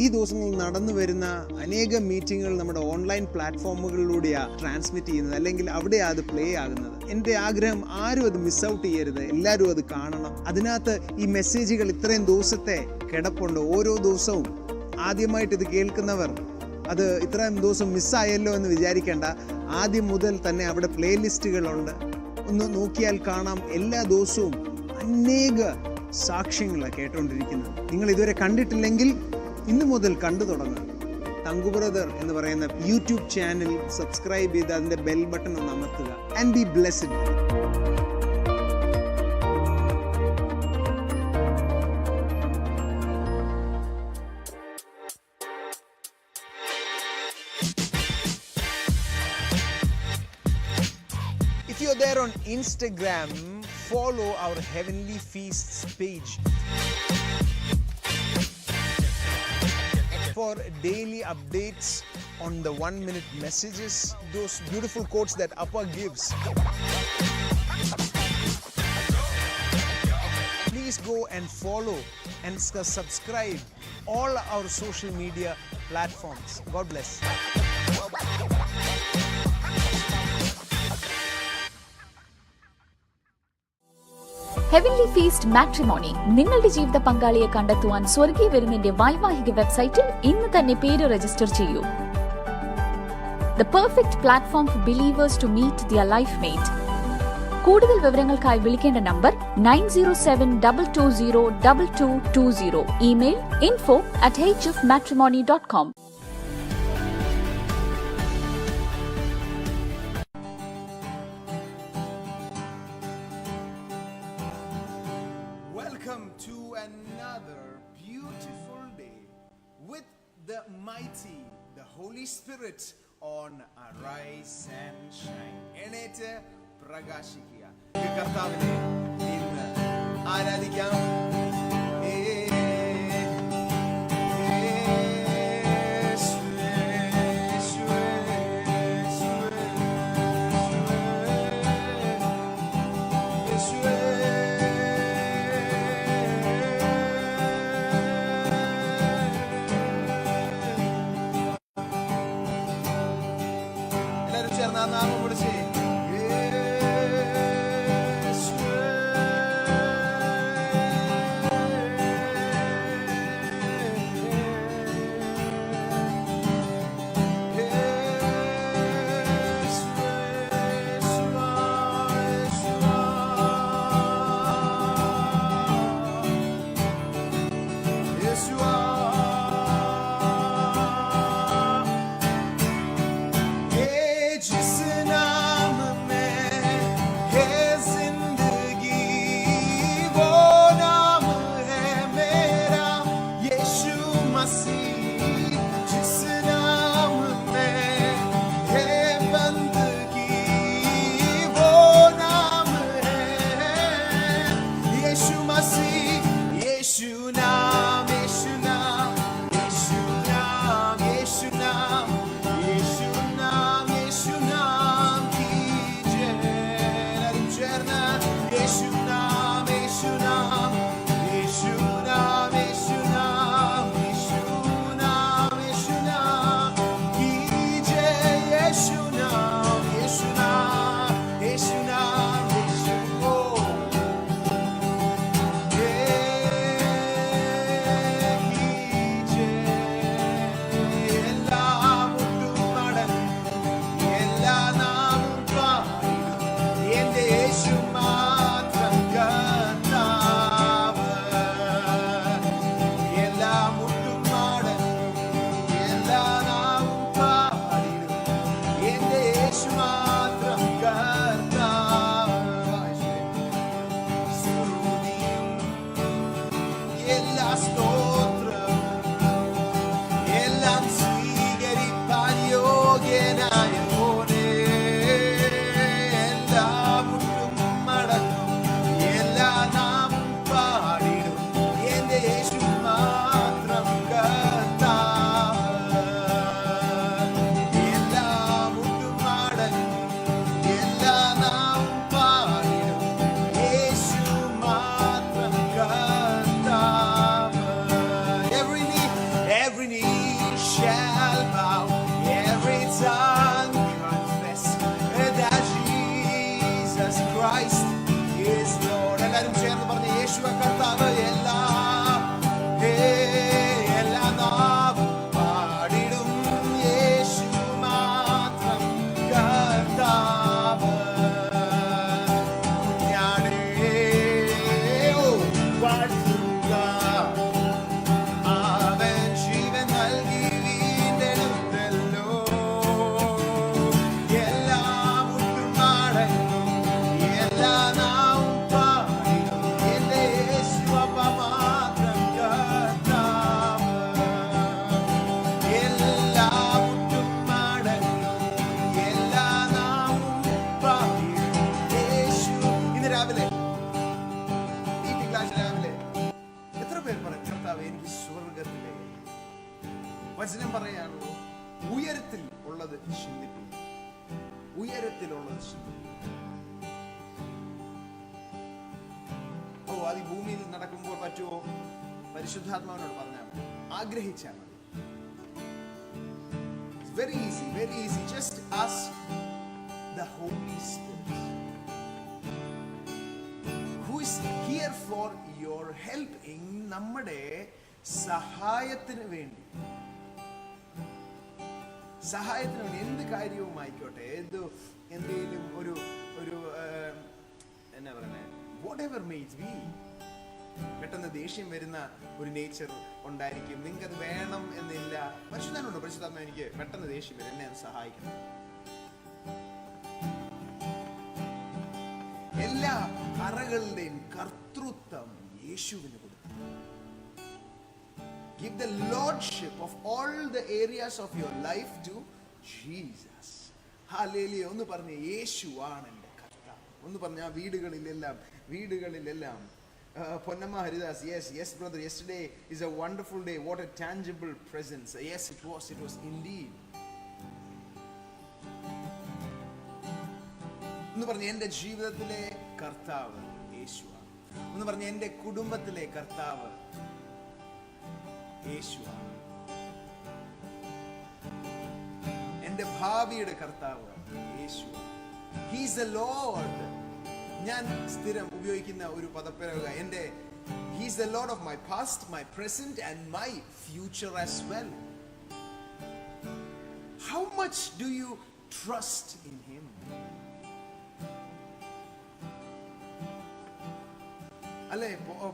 ഈ ദിവസങ്ങളിൽ നടന്നു വരുന്ന അനേകം മീറ്റിങ്ങുകൾ നമ്മുടെ ഓൺലൈൻ പ്ലാറ്റ്ഫോമുകളിലൂടെയാണ് ട്രാൻസ്മിറ്റ് ചെയ്യുന്നത്, അല്ലെങ്കിൽ അവിടെയാണ് അത് പ്ലേ ആകുന്നത്. എൻ്റെ ആഗ്രഹം ആരും അത് മിസ് ഔട്ട് ചെയ്യരുത്, എല്ലാവരും അത് കാണണം. അതിനകത്ത് ഈ മെസ്സേജുകൾ ഇത്രയും ദിവസത്തെ കിടപ്പുണ്ട്. ഓരോ ദിവസവും ആദ്യമായിട്ട് ഇത് കേൾക്കുന്നവർ അത് ഇത്രയും ദിവസം മിസ്സായല്ലോ എന്ന് വിചാരിക്കേണ്ട. ആദ്യം മുതൽ തന്നെ അവിടെ പ്ലേലിസ്റ്റുകളുണ്ട്, ഒന്ന് നോക്കിയാൽ കാണാം. എല്ലാ ദിവസവും അനേക സാക്ഷ്യങ്ങളാണ് കേട്ടുകൊണ്ടിരിക്കുന്നത്. നിങ്ങൾ ഇതുവരെ കണ്ടിട്ടില്ലെങ്കിൽ ഇന്ന് മുതൽ കണ്ടു തുടങ്ങുക. തങ്കു ബ്രദർ എന്ന് പറയുന്ന യൂട്യൂബ് ചാനൽ സബ്സ്ക്രൈബ് ചെയ്ത് അതിൻ്റെ ബെൽ ബട്ടൺ ഒന്ന് അമർത്തുക. And B blessed. If you're there on Instagram, follow our Heavenly Feasts page for daily updates on the 1-minute messages, those beautiful quotes that Appa gives. Please go and follow and subscribe all our social media platforms. God bless. Heavenly feast matrimony നിങ്ങളുടെ ജീവിത പങ്കാളിയെ കണ്ടെത്തുവാൻ സ്വർഗീയ വിരുന്നിന്റെ വൈവാഹിക വെബ്സൈറ്റിൽ ഇന്ന് തന്നെ പേര് രജിസ്റ്റർ ചെയ്യൂ. The perfect platform for believers to meet their life mate. കൂടുതൽ വിവരങ്ങൾക്കായി വിളിക്കേണ്ട number 9072202220. Email info@hfmatrimony.com. Welcome to another beautiful day with the mighty, the Holy Spirit on Arise and Shine. എണീറ്റ് പ്രകാശിക്കുക. കർത്താവിനെ ഇന്ന് ആരാധിക്കാം. നാമം വിളിച്ച് വചനം പറയാണല്ലോ, ഉയരത്തിൽ ഉള്ളത് ചിന്തിപ്പിക്കും, ഉയരത്തിലുള്ളത് ചിന്തിപ്പിക്കും. അത് ഈ ഭൂമിയിൽ നടക്കുമ്പോൾ പറ്റുമോ? പരിശുദ്ധാത്മാവിനോട് പറഞ്ഞാൽ മതി, ആഗ്രഹിച്ചാൽ മതി. Very easy, very easy. Just ask the Holy Spirit, who is here for your helping, നമ്മുടെ സഹായത്തിന് വേണ്ടി. സഹായത്തിന് വേണ്ടി എന്ത് കാര്യവും ആയിക്കോട്ടെ, എന്തെങ്കിലും ഒരു എന്നാ പറയുന്നത്, whatever may it be. പെട്ടെന്ന് ദേഷ്യം വരുന്ന ഒരു നേച്ചർ ഉണ്ടായിരിക്കും, നിങ്ങൾക്ക് അത് വേണം എന്നില്ല. പരിശുദ്ധാത്മാവുണ്ട്, പരിശുദ്ധാത്മാവ് എനിക്ക് പെട്ടെന്ന് ദേഷ്യം വരും, എന്നെ അത് സഹായിക്കണം. എല്ലാ അറകളുടെയും കർത്തൃത്വം യേശുവിന് കൊടുത്തു. Give the lordship of all the areas of your life to Jesus. Hallelujah. ഒന്ന് പറഞ്ഞ യേശുവാണ് എൻ്റെ കർത്താവ്. ഒന്ന് പറഞ്ഞ ആ വീടുകളിലെല്ലാം Ponnamma Haridas, yes brother, yesterday is a wonderful day. What a tangible presence. Yes, it was indeed. ഒന്ന് പറഞ്ഞ എൻ്റെ ജീവിതത്തിലെ കർത്താവ് യേശുവാണ്. ഒന്ന് പറഞ്ഞ എൻ്റെ കുടുംബത്തിലെ കർത്താവ് യേശുവാണ്. എൻ്റെ ഭാവിയുടെ കർത്താവ് യേശുവാണ്. He is the Lord. ഞാൻ സ്ഥിരം ഉപയോഗിക്കുന്ന ഒരു പദപ്രയോഗം, എൻ്റെ He is the Lord of my past, my present and my future as well. How much do you trust in Him? അല്ലേ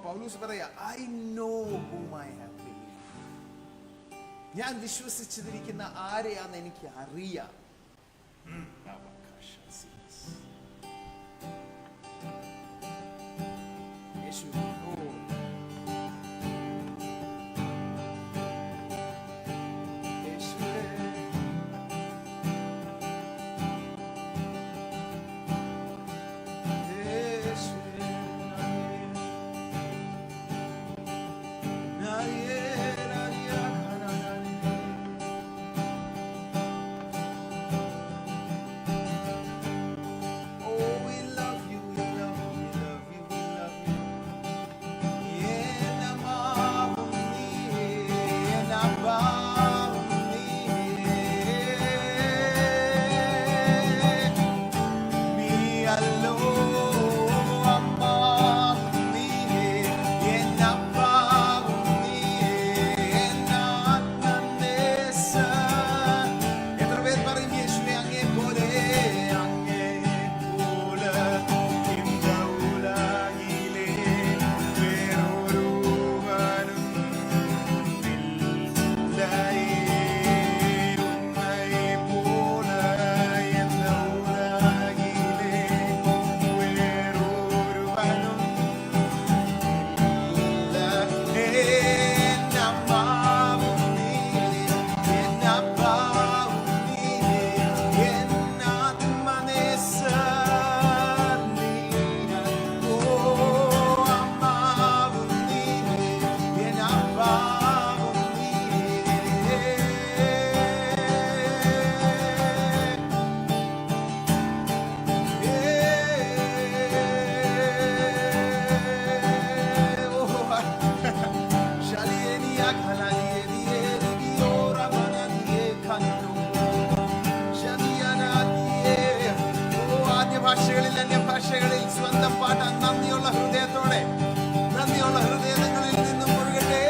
പൗലോസ് പറയാ, I know whom I have believed. ഞാൻ വിശ്വസിച്ചിരിക്കുന്ന ആരെയാന്ന് എനിക്ക് അറിയാം. ഭാഷകളിൽ സ്വന്തം പാട്ട് നന്ദിയുള്ള ഹൃദയത്തോടെ, നന്ദിയുള്ള ഹൃദയങ്ങളിൽ നിന്നും മുഴുകട്ടെ.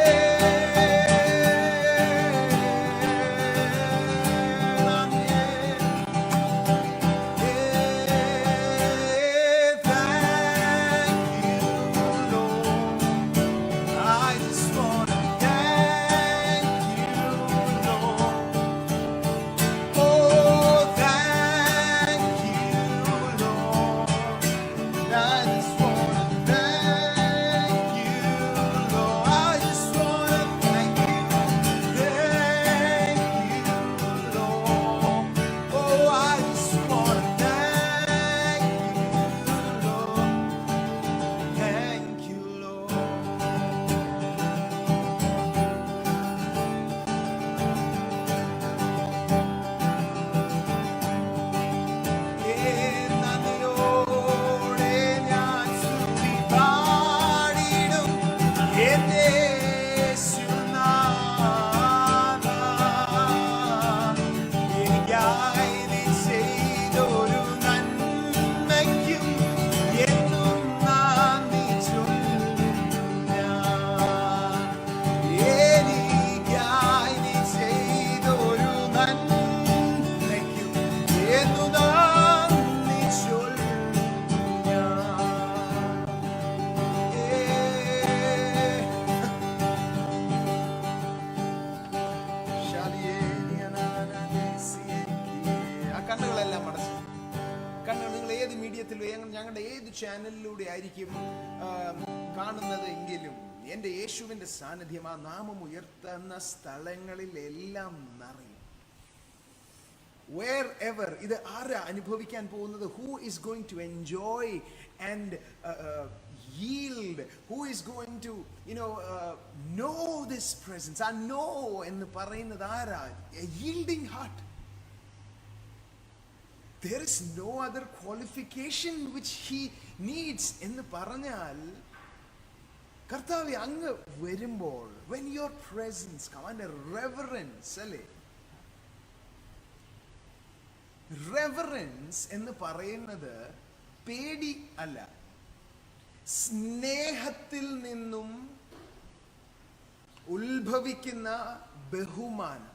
I just want ഞങ്ങളുടെ ഏത് ചാനലിലൂടെ ആയിരിക്കും കാണുന്നത് എങ്കിലും എൻ്റെ യേശുവിൻ്റെ സാന്നിധ്യം, ആ നാമം ഉയർത്തുന്ന സ്ഥലങ്ങളിലെല്ലാം നിറയും. Wherever, ഇത് ആരാ അനുഭവിക്കാൻ പോകുന്നത്? Who is going to enjoy and yield? Who is going to know this presence? ആ know എന്ന് പറയുന്നത് ആരാ? A yielding heart. There is no other qualification which he needs എന്ന് പറഞ്ഞാൽ, കർത്താവേ അങ്ങ് വരുമ്പോൾ, when your presence come, and reverence അല്ലേ, റെവറൻസ് എന്ന് പറയുന്നത് പേടി അല്ല, സ്നേഹത്തിൽ നിന്നും ഉത്ഭവിക്കുന്ന ബഹുമാനം.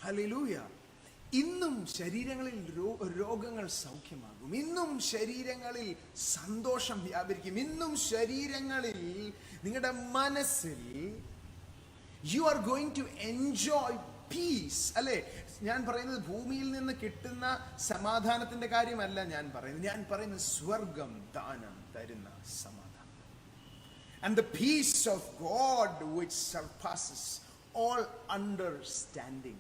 ഹല്ലേലൂയ. ഇന്നും ശരീരങ്ങളിൽ രോഗങ്ങൾ സൗഖ്യമാകും, ഇന്നും ശരീരങ്ങളിൽ സന്തോഷം വ്യാപരിക്കും, ഇന്നും ശരീരങ്ങളിൽ നിങ്ങളുടെ മനസ്സിൽ you are going to enjoy peace. അല്ലേ, ഞാൻ പറയുന്നത് ഭൂമിയിൽ നിന്ന് കിട്ടുന്ന സമാധാനത്തിന്റെ കാര്യമല്ല ഞാൻ പറയുന്നത് സ്വർഗം ദാനം തരുന്ന സമാധാനം. And the peace of God which surpasses all understanding.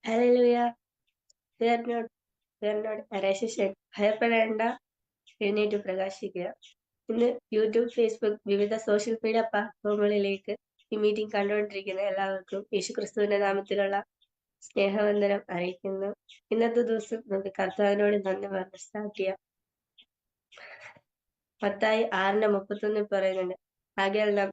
Hallelujah. Fear not, അരശിഷൻ ഭയപ്പെടേണ്ട, എഴുന്നേറ്റ് പ്രകാശിക്കുക. ഇന്ന് യൂട്യൂബ്, ഫേസ്ബുക്ക്, വിവിധ സോഷ്യൽ മീഡിയ പ്ലാറ്റ്ഫോമുകളിലേക്ക് ഈ മീറ്റിംഗ് കണ്ടുകൊണ്ടിരിക്കുന്ന എല്ലാവർക്കും യേശുക്രിസ്തുവിന്റെ നാമത്തിലുള്ള സ്നേഹവന്ദനം അറിയിക്കുന്നു. ഇന്നത്തെ ദിവസം നമുക്ക് കർത്താവിനോട് നന്ദി പറഞ്ഞ് സ്റ്റാർട്ട് ചെയ്യാം. മത്തായി 6:31 പറയുന്നുണ്ട്, ആകയാൽ നാം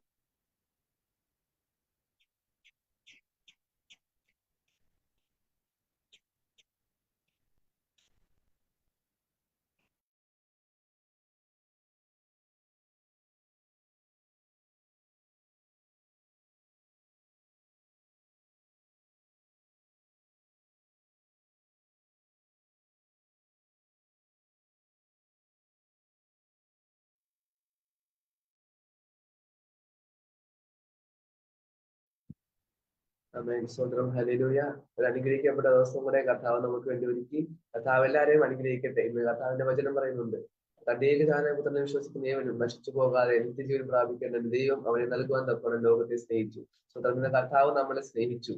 സ്വന്തം ഹല്ലേലൂയ. ഒരു അനുഗ്രഹിക്കപ്പെട്ട ദിവസം കൂടെ കർത്താവ് നമുക്ക് വേണ്ടി ഒരുക്കി. കർത്താവ് എല്ലാവരെയും അനുഗ്രഹിക്കട്ടെ. ഇന്ന് കർത്താവിന്റെ വചനം പറയുന്നുണ്ട്, തന്റെ ഏകജാതനായ പുത്രനെ വിശ്വസിക്കുന്ന ഏവനും നശിച്ചു പോകാതെ നിത്യജീവൻ പ്രാപിക്കേണ്ട ദൈവം അവനെ നൽകുവാൻ തക്കവണ്ണം ലോകത്തെ സ്നേഹിച്ചു. സ്വതന്ത്ര കർത്താവ് നമ്മളെ സ്നേഹിച്ചു.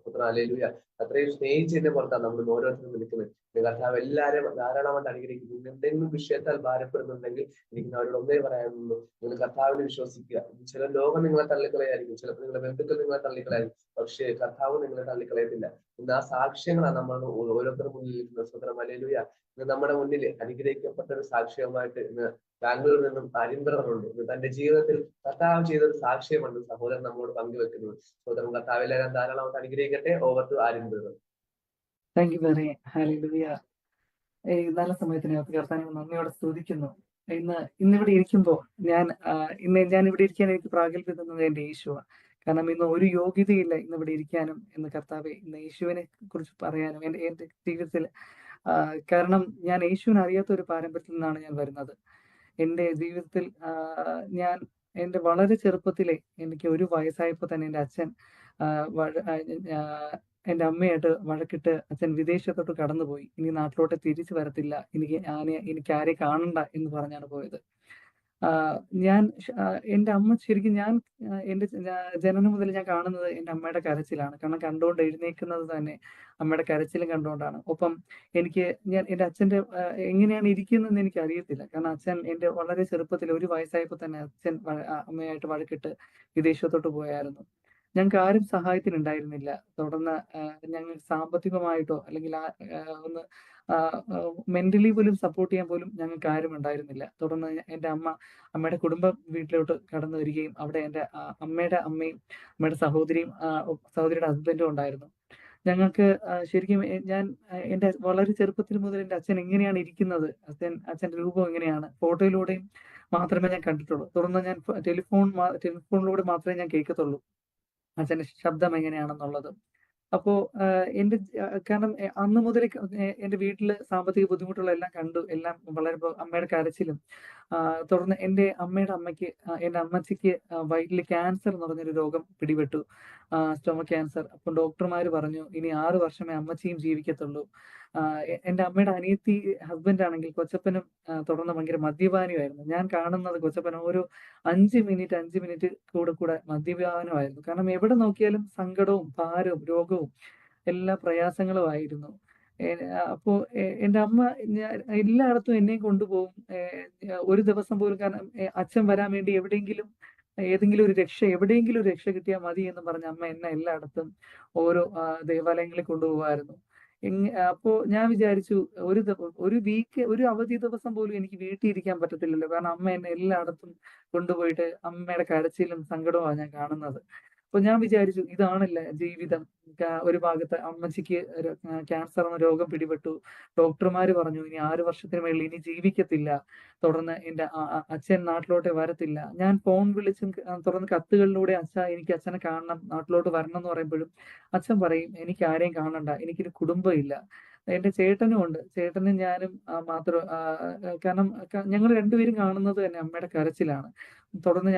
പുത്ര ഹല്ലേലൂയ. അത്രയും സ്നേഹിച്ചതിന്റെ പുറത്താണ് നമ്മൾ ഓരോരുത്തരും നിൽക്കുന്നത്. കർത്താവ് എല്ലാവരും ധാരാളമായിട്ട് അനുഗ്രഹിക്കുന്നു. എന്തെങ്കിലും വിഷയത്താൽ ഭാരപ്പെടുന്നുണ്ടെങ്കിൽ എനിക്ക് അവരോട് ഒന്നേ പറയാനുള്ളൂ, നിങ്ങൾ കർത്താവിനെ വിശ്വസിക്കുക. ചില ലോകം നിങ്ങളെ തള്ളിക്കളയായിരിക്കും, ചിലപ്പോൾ നിങ്ങളുടെ ബന്ധുക്കൾ നിങ്ങളെ തള്ളിക്കളയായിരിക്കും, പക്ഷേ കർത്താവ് നിങ്ങളെ തള്ളിക്കളയത്തില്ല. ഇന്ന് ആ സാക്ഷ്യങ്ങളാണ് നമ്മൾ ഓരോരുത്തരുടെ മുന്നിൽ ഇരിക്കുന്നത്. സ്വതന്ത്ര ഹല്ലേലൂയ. ഇന്ന് നമ്മുടെ മുന്നിൽ അനുഗ്രഹിക്കപ്പെട്ട ഒരു സാക്ഷ്യമായിട്ട് ഇന്ന് ബാംഗ്ലൂരിൽ നിന്നും അരിൻ ബ്രദറുണ്ട്. ഇന്ന് തന്റെ ജീവിതത്തിൽ കർത്താവ് ചെയ്തൊരു സാക്ഷ്യമാണ് സഹോദരൻ നമ്മളോട് പങ്കുവെക്കുന്നത്. സഹോദരൻ കർത്താവിലെ ധാരാളമായിട്ട് അനുഗ്രഹിക്കട്ടെ. ഓവർ ടു അരിൻ ബ്രദർ. Thank you very. ഹല്ലേലൂയ. ഈ നല്ല സമയത്തിന് കർത്താവിനെ നന്ദിയോടെ സ്തുതിക്കുന്നു. ഇന്നിവിടെ ഇരിക്കുമ്പോൾ ഞാൻ ഇവിടെ ഇരിക്കാൻ എനിക്ക് പ്രാഗൽഭ്യം തന്നത് എന്റെ യേശുവാണ്. കാരണം ഇന്ന് ഒരു യോഗ്യതയില്ല ഇന്നിവിടെ ഇരിക്കാനും, ഇന്ന് കർത്താവെ ഇന്ന് യേശുവിനെ കുറിച്ച് പറയാനും എന്റെ ജീവിതത്തിൽ. കാരണം ഞാൻ യേശുവിനെ അറിയാത്ത ഒരു പാരമ്പര്യത്തിൽ നിന്നാണ് ഞാൻ വരുന്നത്. എൻ്റെ ജീവിതത്തിൽ എൻ്റെ വളരെ ചെറുപ്പത്തിലെ എനിക്ക് 1 വയസ്സായപ്പോൾ തന്നെ എൻ്റെ അച്ഛൻ എൻ്റെ അമ്മയായിട്ട് വഴക്കിട്ട് അച്ഛൻ വിദേശത്തോട്ട് കടന്നുപോയി. ഇനി നാട്ടിലോട്ട് തിരിച്ചു വരത്തില്ല, എനിക്ക് ആരെ കാണണ്ട എന്ന് പറഞ്ഞാണ് പോയത്. എൻ്റെ അമ്മ ശരിക്കും എൻ്റെ ജനനം മുതൽ ഞാൻ കാണുന്നത് എൻ്റെ അമ്മയുടെ കരച്ചിലാണ്. കാരണം കണ്ടുകൊണ്ട് എഴുന്നേൽക്കുന്നത് തന്നെ അമ്മയുടെ കരച്ചിലും കണ്ടുകൊണ്ടാണ്. ഒപ്പം എൻ്റെ അച്ഛൻ്റെ എങ്ങനെയാണ് ഇരിക്കുന്നതെന്ന് എനിക്ക് അറിയത്തില്ല. കാരണം അച്ഛൻ എൻ്റെ വളരെ ചെറുപ്പത്തിൽ 1 വയസ്സായപ്പോൾ തന്നെ അച്ഛൻ അമ്മയായിട്ട് വഴക്കിട്ട് വിദേശത്തോട്ട് പോയായിരുന്നു. ഞങ്ങൾക്ക് ആരും സഹായത്തിനുണ്ടായിരുന്നില്ല. തുടർന്ന് ഞങ്ങൾ സാമ്പത്തികമായിട്ടോ അല്ലെങ്കിൽ ഒന്ന് മെന്റലി പോലും സപ്പോർട്ട് ചെയ്യാൻ പോലും ഞങ്ങൾക്ക് ആരും ഉണ്ടായിരുന്നില്ല. തുടർന്ന് എൻ്റെ അമ്മയുടെ കുടുംബ വീട്ടിലോട്ട് കടന്നു വരികയും അവിടെ എൻ്റെ അമ്മയുടെ അമ്മയും അമ്മയുടെ സഹോദരിയുടെ ഹസ്ബൻഡും ഉണ്ടായിരുന്നു. ഞങ്ങൾക്ക് ശരിക്കും എൻ്റെ വളരെ ചെറുപ്പത്തിൽ മുതൽ എൻ്റെ അച്ഛൻ എങ്ങനെയാണ് ഇരിക്കുന്നത്, അച്ഛൻ്റെ രൂപം എങ്ങനെയാണ് ഫോട്ടോയിലൂടെയും മാത്രമേ ഞാൻ കണ്ടിട്ടുള്ളൂ. തുടർന്ന് ഞാൻ ടെലിഫോണിലൂടെ മാത്രമേ ഞാൻ കേൾക്കത്തുള്ളൂ അച്ഛൻ്റെ ശബ്ദം എങ്ങനെയാണെന്നുള്ളത്. അപ്പോ എന്റെ കാരണം അന്ന് മുതൽ എന്റെ വീട്ടില് സാമ്പത്തിക ബുദ്ധിമുട്ടുകളെല്ലാം കണ്ടു. എല്ലാം വളരെ അമ്മയുടെ കരച്ചിലും തുടർന്ന് എന്റെ അമ്മയുടെ അമ്മയ്ക്ക് എന്റെ അമ്മച്ചിക്ക് വയറ്റില് ക്യാൻസർ എന്ന് പറഞ്ഞൊരു രോഗം പിടിപെട്ടു. Stomach cancer. അപ്പം ഡോക്ടർമാര് പറഞ്ഞു ഇനി 6 വർഷമേ അമ്മച്ചിയും ജീവിക്കത്തുള്ളൂ. എന്റെ അമ്മയുടെ അനിയത്തി ഹസ്ബൻഡ് ആണെങ്കിൽ കൊച്ചപ്പനും തുടർന്ന് ഭയങ്കര മദ്യപാനിയായിരുന്നു. ഞാൻ കാണുന്നത് കൊച്ചപ്പൻ ഓരോ 5 മിനിറ്റ് കൂടെ മദ്യപാനമായിരുന്നു. കാരണം എവിടെ നോക്കിയാലും സങ്കടവും ഭാരവും രോഗവും എല്ലാ പ്രയാസങ്ങളുമായിരുന്നു. എ അപ്പോ എന്റെ അമ്മ എല്ലായിടത്തും എന്നെയും കൊണ്ടുപോകും. ഒരു ദിവസം പോലും കാരണം അച്ഛൻ വരാൻ വേണ്ടി എവിടെയെങ്കിലും ഒരു രക്ഷ കിട്ടിയാൽ മതി എന്ന് പറഞ്ഞ അമ്മ എന്നെ എല്ലായിടത്തും ഓരോ ദേവാലയങ്ങളിൽ കൊണ്ടുപോകുമായിരുന്നു. അപ്പോ ഞാൻ വിചാരിച്ചു ഒരു അവധി ദിവസം പോലും എനിക്ക് വീട്ടിൽ ഇരിക്കാൻ പറ്റത്തില്ലല്ലോ. കാരണം അമ്മ എന്നെ എല്ലായിടത്തും കൊണ്ടുപോയിട്ട് അമ്മയുടെ കരച്ചിലും സങ്കടവുമാണ് ഞാൻ കാണുന്നത്. അപ്പൊ ഞാൻ വിചാരിച്ചു ഇതാണല്ലേ ജീവിതം. ഒരു ഭാഗത്ത് അമ്മച്ചിക്ക് ക്യാൻസർ എന്ന രോഗം പിടിപെട്ടു. ഡോക്ടർമാര് പറഞ്ഞു ഇനി 6 വർഷത്തിന് മേളിൽ ഇനി ജീവിക്കത്തില്ല. തുടർന്ന് എന്റെ അച്ഛൻ നാട്ടിലോട്ട് വരത്തില്ല. ഞാൻ ഫോൺ വിളിച്ചും തുടർന്ന് കത്തുകളിലൂടെ എനിക്ക് അച്ഛനെ കാണണം, നാട്ടിലോട്ട് വരണം എന്ന് പറയുമ്പോഴും അച്ഛൻ പറയും എനിക്ക് ആരെയും കാണണ്ട, എനിക്കൊരു കുടുംബം ഇല്ല. എന്റെ ചേട്ടനും ഉണ്ട്. ചേട്ടനും ഞാനും മാത്രം കാരണം ഞങ്ങൾ രണ്ടുപേരും കാണുന്നത് തന്നെ അമ്മയുടെ കരച്ചിലാണ്. തുടർന്ന്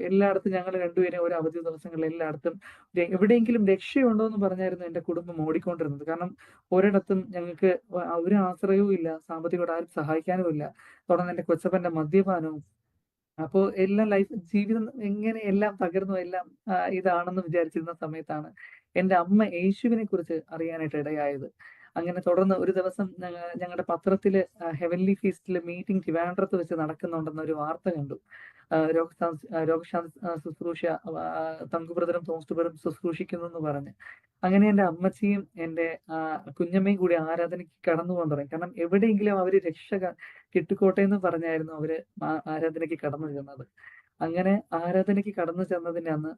എല്ലായിടത്തും ഞങ്ങൾ രണ്ടുപേരും ഒരു അവധി ദിവസങ്ങളിൽ എല്ലായിടത്തും എവിടെയെങ്കിലും രക്ഷയുണ്ടോ എന്ന് പറഞ്ഞായിരുന്നു എന്റെ കുടുംബം ഓടിക്കൊണ്ടിരുന്നത്. കാരണം ഒരിടത്തും ഞങ്ങൾക്ക് ഒരു ആശ്രയവും ഇല്ല, സാമ്പത്തികമായിട്ട് ആരും സഹായിക്കാനും ഇല്ല. തുടർന്ന് എന്റെ കൊച്ചപ്പന്റെ മദ്യപാനവും. അപ്പോ എല്ലാം ജീവിതം എങ്ങനെ എല്ലാം തകർന്നു, എല്ലാം ഇതാണെന്ന് വിചാരിച്ചിരുന്ന സമയത്താണ് എന്റെ അമ്മ യേശുവിനെ കുറിച്ച് അറിയാനായിട്ട് ഇടയായത്. അങ്ങനെ തുടർന്ന് ഒരു ദിവസം ഞങ്ങളുടെ പത്രത്തില് ഹെവൻലി ഫീസ്റ്റില് മീറ്റിംഗ് ട്രിവാൻഡ്രത്ത് വെച്ച് നടക്കുന്നുണ്ടെന്ന ഒരു വാർത്ത കണ്ടു. രോഗശാന്തി ശുശ്രൂഷ തങ്കു ബ്രദറും തോമസ് ബ്രദറും ശുശ്രൂഷിക്കുന്നു എന്ന് പറഞ്ഞ്. അങ്ങനെ എന്റെ അമ്മച്ചിയും എന്റെ കുഞ്ഞമ്മയും കൂടി ആരാധനയ്ക്ക് കടന്നു പോകാൻ തുടങ്ങി. കാരണം എവിടെയെങ്കിലും അവര് കിട്ടിക്കോട്ടെ എന്ന് പറഞ്ഞായിരുന്നു അവര് ആരാധനയ്ക്ക് കടന്നു ചെന്നത്. അങ്ങനെ ആരാധനയ്ക്ക് കടന്നു ചെന്നതിന്റെ അന്ന്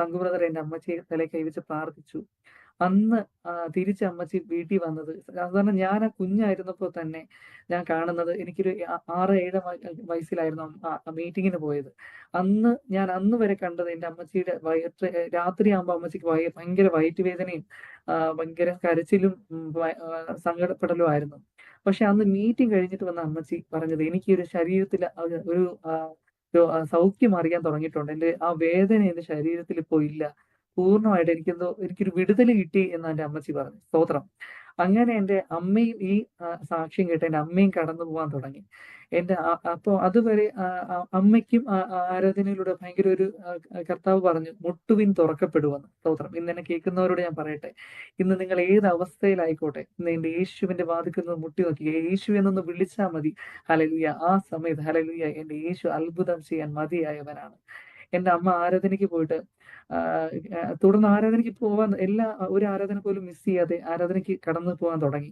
തങ്കു ബ്രദർ എന്റെ അമ്മച്ചിയെ തലയിൽ കൈവച്ച് പ്രാർത്ഥിച്ചു. അന്ന് തിരിച്ച് അമ്മച്ചി വീട്ടിൽ വന്നത് സാധാരണ ഞാൻ കുഞ്ഞായിരുന്നപ്പോൾ തന്നെ ഞാൻ കാണുന്നത് എനിക്കൊരു 6-7 വയസ്സിലായിരുന്നു മീറ്റിങ്ങിന് പോയത്. അന്ന് വരെ കണ്ടത് എന്റെ അമ്മച്ചിയുടെ രാത്രിയാകുമ്പോൾ അമ്മച്ചിക്ക് ഭയങ്കര വയറ്റ് വേദനയും ഭയങ്കര കരച്ചിലും സങ്കടപ്പെടലും ആയിരുന്നു. പക്ഷെ അന്ന് മീറ്റിംഗ് കഴിഞ്ഞിട്ട് വന്ന അമ്മച്ചി പറഞ്ഞത് എനിക്ക് ഒരു ശരീരത്തിൽ ഒരു സൗഖ്യം അറിയാൻ തുടങ്ങിയിട്ടുണ്ട്. എന്റെ ആ വേദന എന്റെ ശരീരത്തിൽ ഇപ്പോ ഇല്ല. പൂർണ്ണമായിട്ട് എനിക്കൊരു വിടുതൽ കിട്ടി എന്ന് എന്റെ അമ്മച്ചി പറഞ്ഞു. സ്തോത്രം. അങ്ങനെ എന്റെ അമ്മയും ഈ സാക്ഷ്യം കേട്ട് എന്റെ അമ്മയും കടന്നു പോകാൻ തുടങ്ങി. അപ്പോ അതുവരെ അമ്മയ്ക്കും ആരാധനയിലൂടെ ഭയങ്കര ഒരു കർത്താവ് പറഞ്ഞു മുട്ടുവിൻ തുറക്കപ്പെടുവെന്ന്. സ്തോത്രം. ഇന്ന് എന്നെ കേൾക്കുന്നവരോട് ഞാൻ പറയട്ടെ, ഇന്ന് നിങ്ങൾ ഏത് അവസ്ഥയിലായിക്കോട്ടെ, ഇന്ന് എന്റെ യേശുവിന്റെ വാതിൽക്കൽ നിന്ന് മുട്ടി നോക്കി യേശു എന്നൊന്ന് വിളിച്ചാൽ മതി. ഹല്ലേലൂയ. ആ സമയത്ത് ഹല്ലേലൂയ എന്റെ യേശു അത്ഭുതം ചെയ്യാൻ മതിയായവനാണ്. എന്റെ അമ്മ ആരാധനയ്ക്ക് പോയിട്ട് തുടർന്ന് ആരാധനയ്ക്ക് പോവാൻ ഒരു ആരാധന പോലും മിസ് ചെയ്യാതെ ആരാധനയ്ക്ക് കടന്നു പോകാൻ തുടങ്ങി.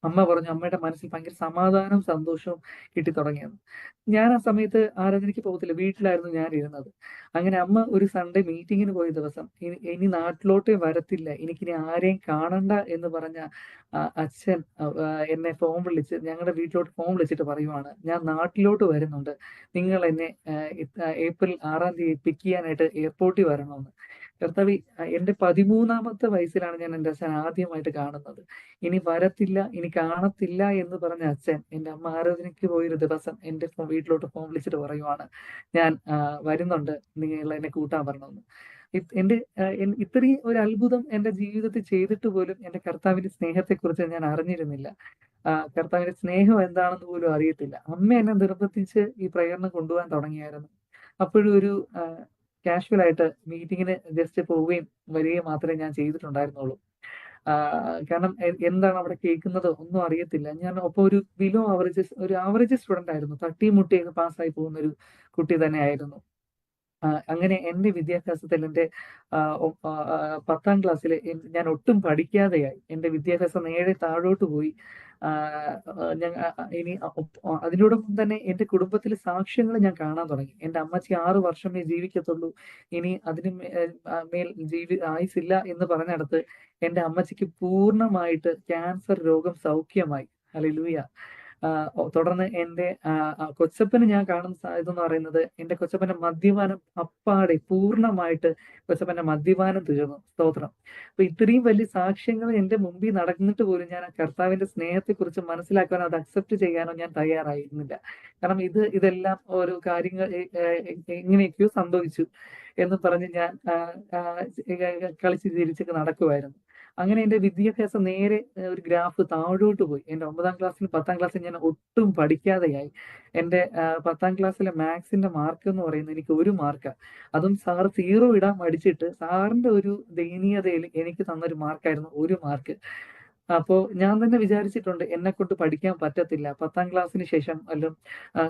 അമ്മ പറഞ്ഞു അമ്മയുടെ മനസ്സിൽ ഭയങ്കര സമാധാനവും സന്തോഷവും കിട്ടി തുടങ്ങിയെന്ന്. ഞാൻ ആ സമയത്ത് ആരാധനയ്ക്ക് പോകത്തില്ല, വീട്ടിലായിരുന്നു ഞാൻ ഇരുന്നത്. അങ്ങനെ അമ്മ ഒരു സൺഡേ മീറ്റിങ്ങിന് പോയ ദിവസം ഇനി നാട്ടിലോട്ടേ വരത്തില്ല, എനിക്കിനി ആരെയും കാണണ്ട എന്ന് പറഞ്ഞ അച്ഛൻ എന്നെ ഞങ്ങളുടെ വീട്ടിലോട്ട് ഫോൺ വിളിച്ചിട്ട് പറയുവാണ് ഞാൻ നാട്ടിലോട്ട് വരുന്നുണ്ട്, നിങ്ങൾ എന്നെ ഏപ്രിൽ 6-ാം തീയതി പിക്ക് ചെയ്യാനായിട്ട് എയർപോർട്ടിൽ വരണമെന്ന്. കർത്താവേ, എന്റെ 13ാമത്തെ വയസ്സിലാണ് ഞാൻ എന്റെ അച്ഛൻ ആദ്യമായിട്ട് കാണുന്നത്. ഇനി വരത്തില്ല, ഇനി കാണത്തില്ല എന്ന് പറഞ്ഞ അച്ഛൻ എന്റെ അമ്മ ആരാധനയ്ക്ക് പോയൊരു ദിവസം എന്റെ വീട്ടിലോട്ട് ഫോൺ വിളിച്ചിട്ട് പറയുവാണ് ഞാൻ വരുന്നുണ്ട്, നിങ്ങൾ എന്നെ കൂട്ടാൻ വരണമെന്ന്. ഇത്രയും ഒരു അത്ഭുതം എന്റെ ജീവിതത്തിൽ ചെയ്തിട്ട് പോലും എന്റെ കർത്താവിന്റെ സ്നേഹത്തെക്കുറിച്ച് ഞാൻ അറിഞ്ഞിരുന്നില്ല. കർത്താവിന്റെ സ്നേഹം എന്താണെന്ന് പോലും അറിയത്തില്ല. അമ്മ എന്നെ നിർബന്ധിച്ച് ഈ പ്രയറിന് കൊണ്ടുപോകാൻ തുടങ്ങിയായിരുന്നു. അപ്പോഴും ഒരു കാഷ്വൽ ആയിട്ട് മീറ്റിങ്ങിന് ജസ്റ്റ് പോവുകയും വരികയും മാത്രമേ ഞാൻ ചെയ്തിട്ടുണ്ടായിരുന്നുള്ളൂ. കാരണം എന്താണ് അവിടെ കേൾക്കുന്നത് ഒന്നും അറിയത്തില്ല. ഞാൻ ഒപ്പം ഒരു ആവറേജ് സ്റ്റുഡന്റ് ആയിരുന്നു. തട്ടിയും മുട്ടിയൊക്കെ പാസ്സായി പോകുന്ന ഒരു കുട്ടി തന്നെ ആയിരുന്നു. അങ്ങനെ എന്റെ വിദ്യാഭ്യാസത്തിൽ എന്റെ 10ാം ക്ലാസ്സിൽ ഞാൻ ഒട്ടും പഠിക്കാതെയായി. എന്റെ വിദ്യാഭ്യാസം നേരെ താഴോട്ട് പോയി. അതിനോടൊപ്പം തന്നെ എന്റെ കുടുംബത്തിലെ സാക്ഷ്യങ്ങൾ ഞാൻ കാണാൻ തുടങ്ങി. എന്റെ അമ്മച്ചി 6 വർഷമേ ജീവിക്കത്തുള്ളൂ, ഇനി അതിന് മേൽ ആയുസില്ല എന്ന് പറഞ്ഞിടത്ത് എന്റെ അമ്മച്ചിക്ക് പൂർണ്ണമായിട്ട് ക്യാൻസർ രോഗം സൗഖ്യമായി. ഹല്ലേലൂയ. തുടർന്ന് എൻ്റെ കൊച്ചപ്പന് ഞാൻ കാണുന്ന ഇതെന്ന് പറയുന്നത്, എൻ്റെ കൊച്ചപ്പന്റെ മദ്യപാനം അപ്പാടെ പൂർണ്ണമായിട്ട് കൊച്ചപ്പന്റെ മദ്യപാനം തീർന്നു. സ്തോത്രം. അപ്പൊ ഇത്രയും വലിയ സാക്ഷ്യങ്ങൾ എൻ്റെ മുമ്പിൽ നടന്നിട്ട് പോലും ഞാൻ ആ കർത്താവിന്റെ സ്നേഹത്തെക്കുറിച്ച് മനസ്സിലാക്കാനോ അത് അക്സെപ്റ്റ് ചെയ്യാനോ ഞാൻ തയ്യാറായിരുന്നില്ല. കാരണം ഇതെല്ലാം ഓരോ കാര്യങ്ങൾ എങ്ങനെയൊക്കെയോ സംഭവിച്ചു എന്ന് പറഞ്ഞ് ഞാൻ കളിച്ച് ചിരിച്ചൊക്കെ നടക്കുമായിരുന്നു. അങ്ങനെ എൻ്റെ വിദ്യാഭ്യാസം നേരെ ഒരു ഗ്രാഫ് താഴോട്ട് പോയി. എൻ്റെ 9ാം ക്ലാസ്സിലും 10ാം ക്ലാസ്സിലും ഞാൻ ഒട്ടും പഠിക്കാതെയായി. എൻ്റെ 10ാം ക്ലാസ്സിലെ മാത്സിന്റെ മാർക്ക് എന്ന് പറയുന്നത് എനിക്ക് 1 മാർക്കാ. അതും സാർ 0 ഇടാൻ മടിച്ചിട്ട് സാറിന്റെ ഒരു ദയനീയതയിൽ എനിക്ക് തന്നൊരു മാർക്കായിരുന്നു 1 മാർക്ക്. അപ്പോ ഞാൻ തന്നെ വിചാരിച്ചിട്ടുണ്ട് എന്നെക്കൊണ്ട് പഠിക്കാൻ പറ്റത്തില്ല. 10ാം ക്ലാസ്സിന് ശേഷം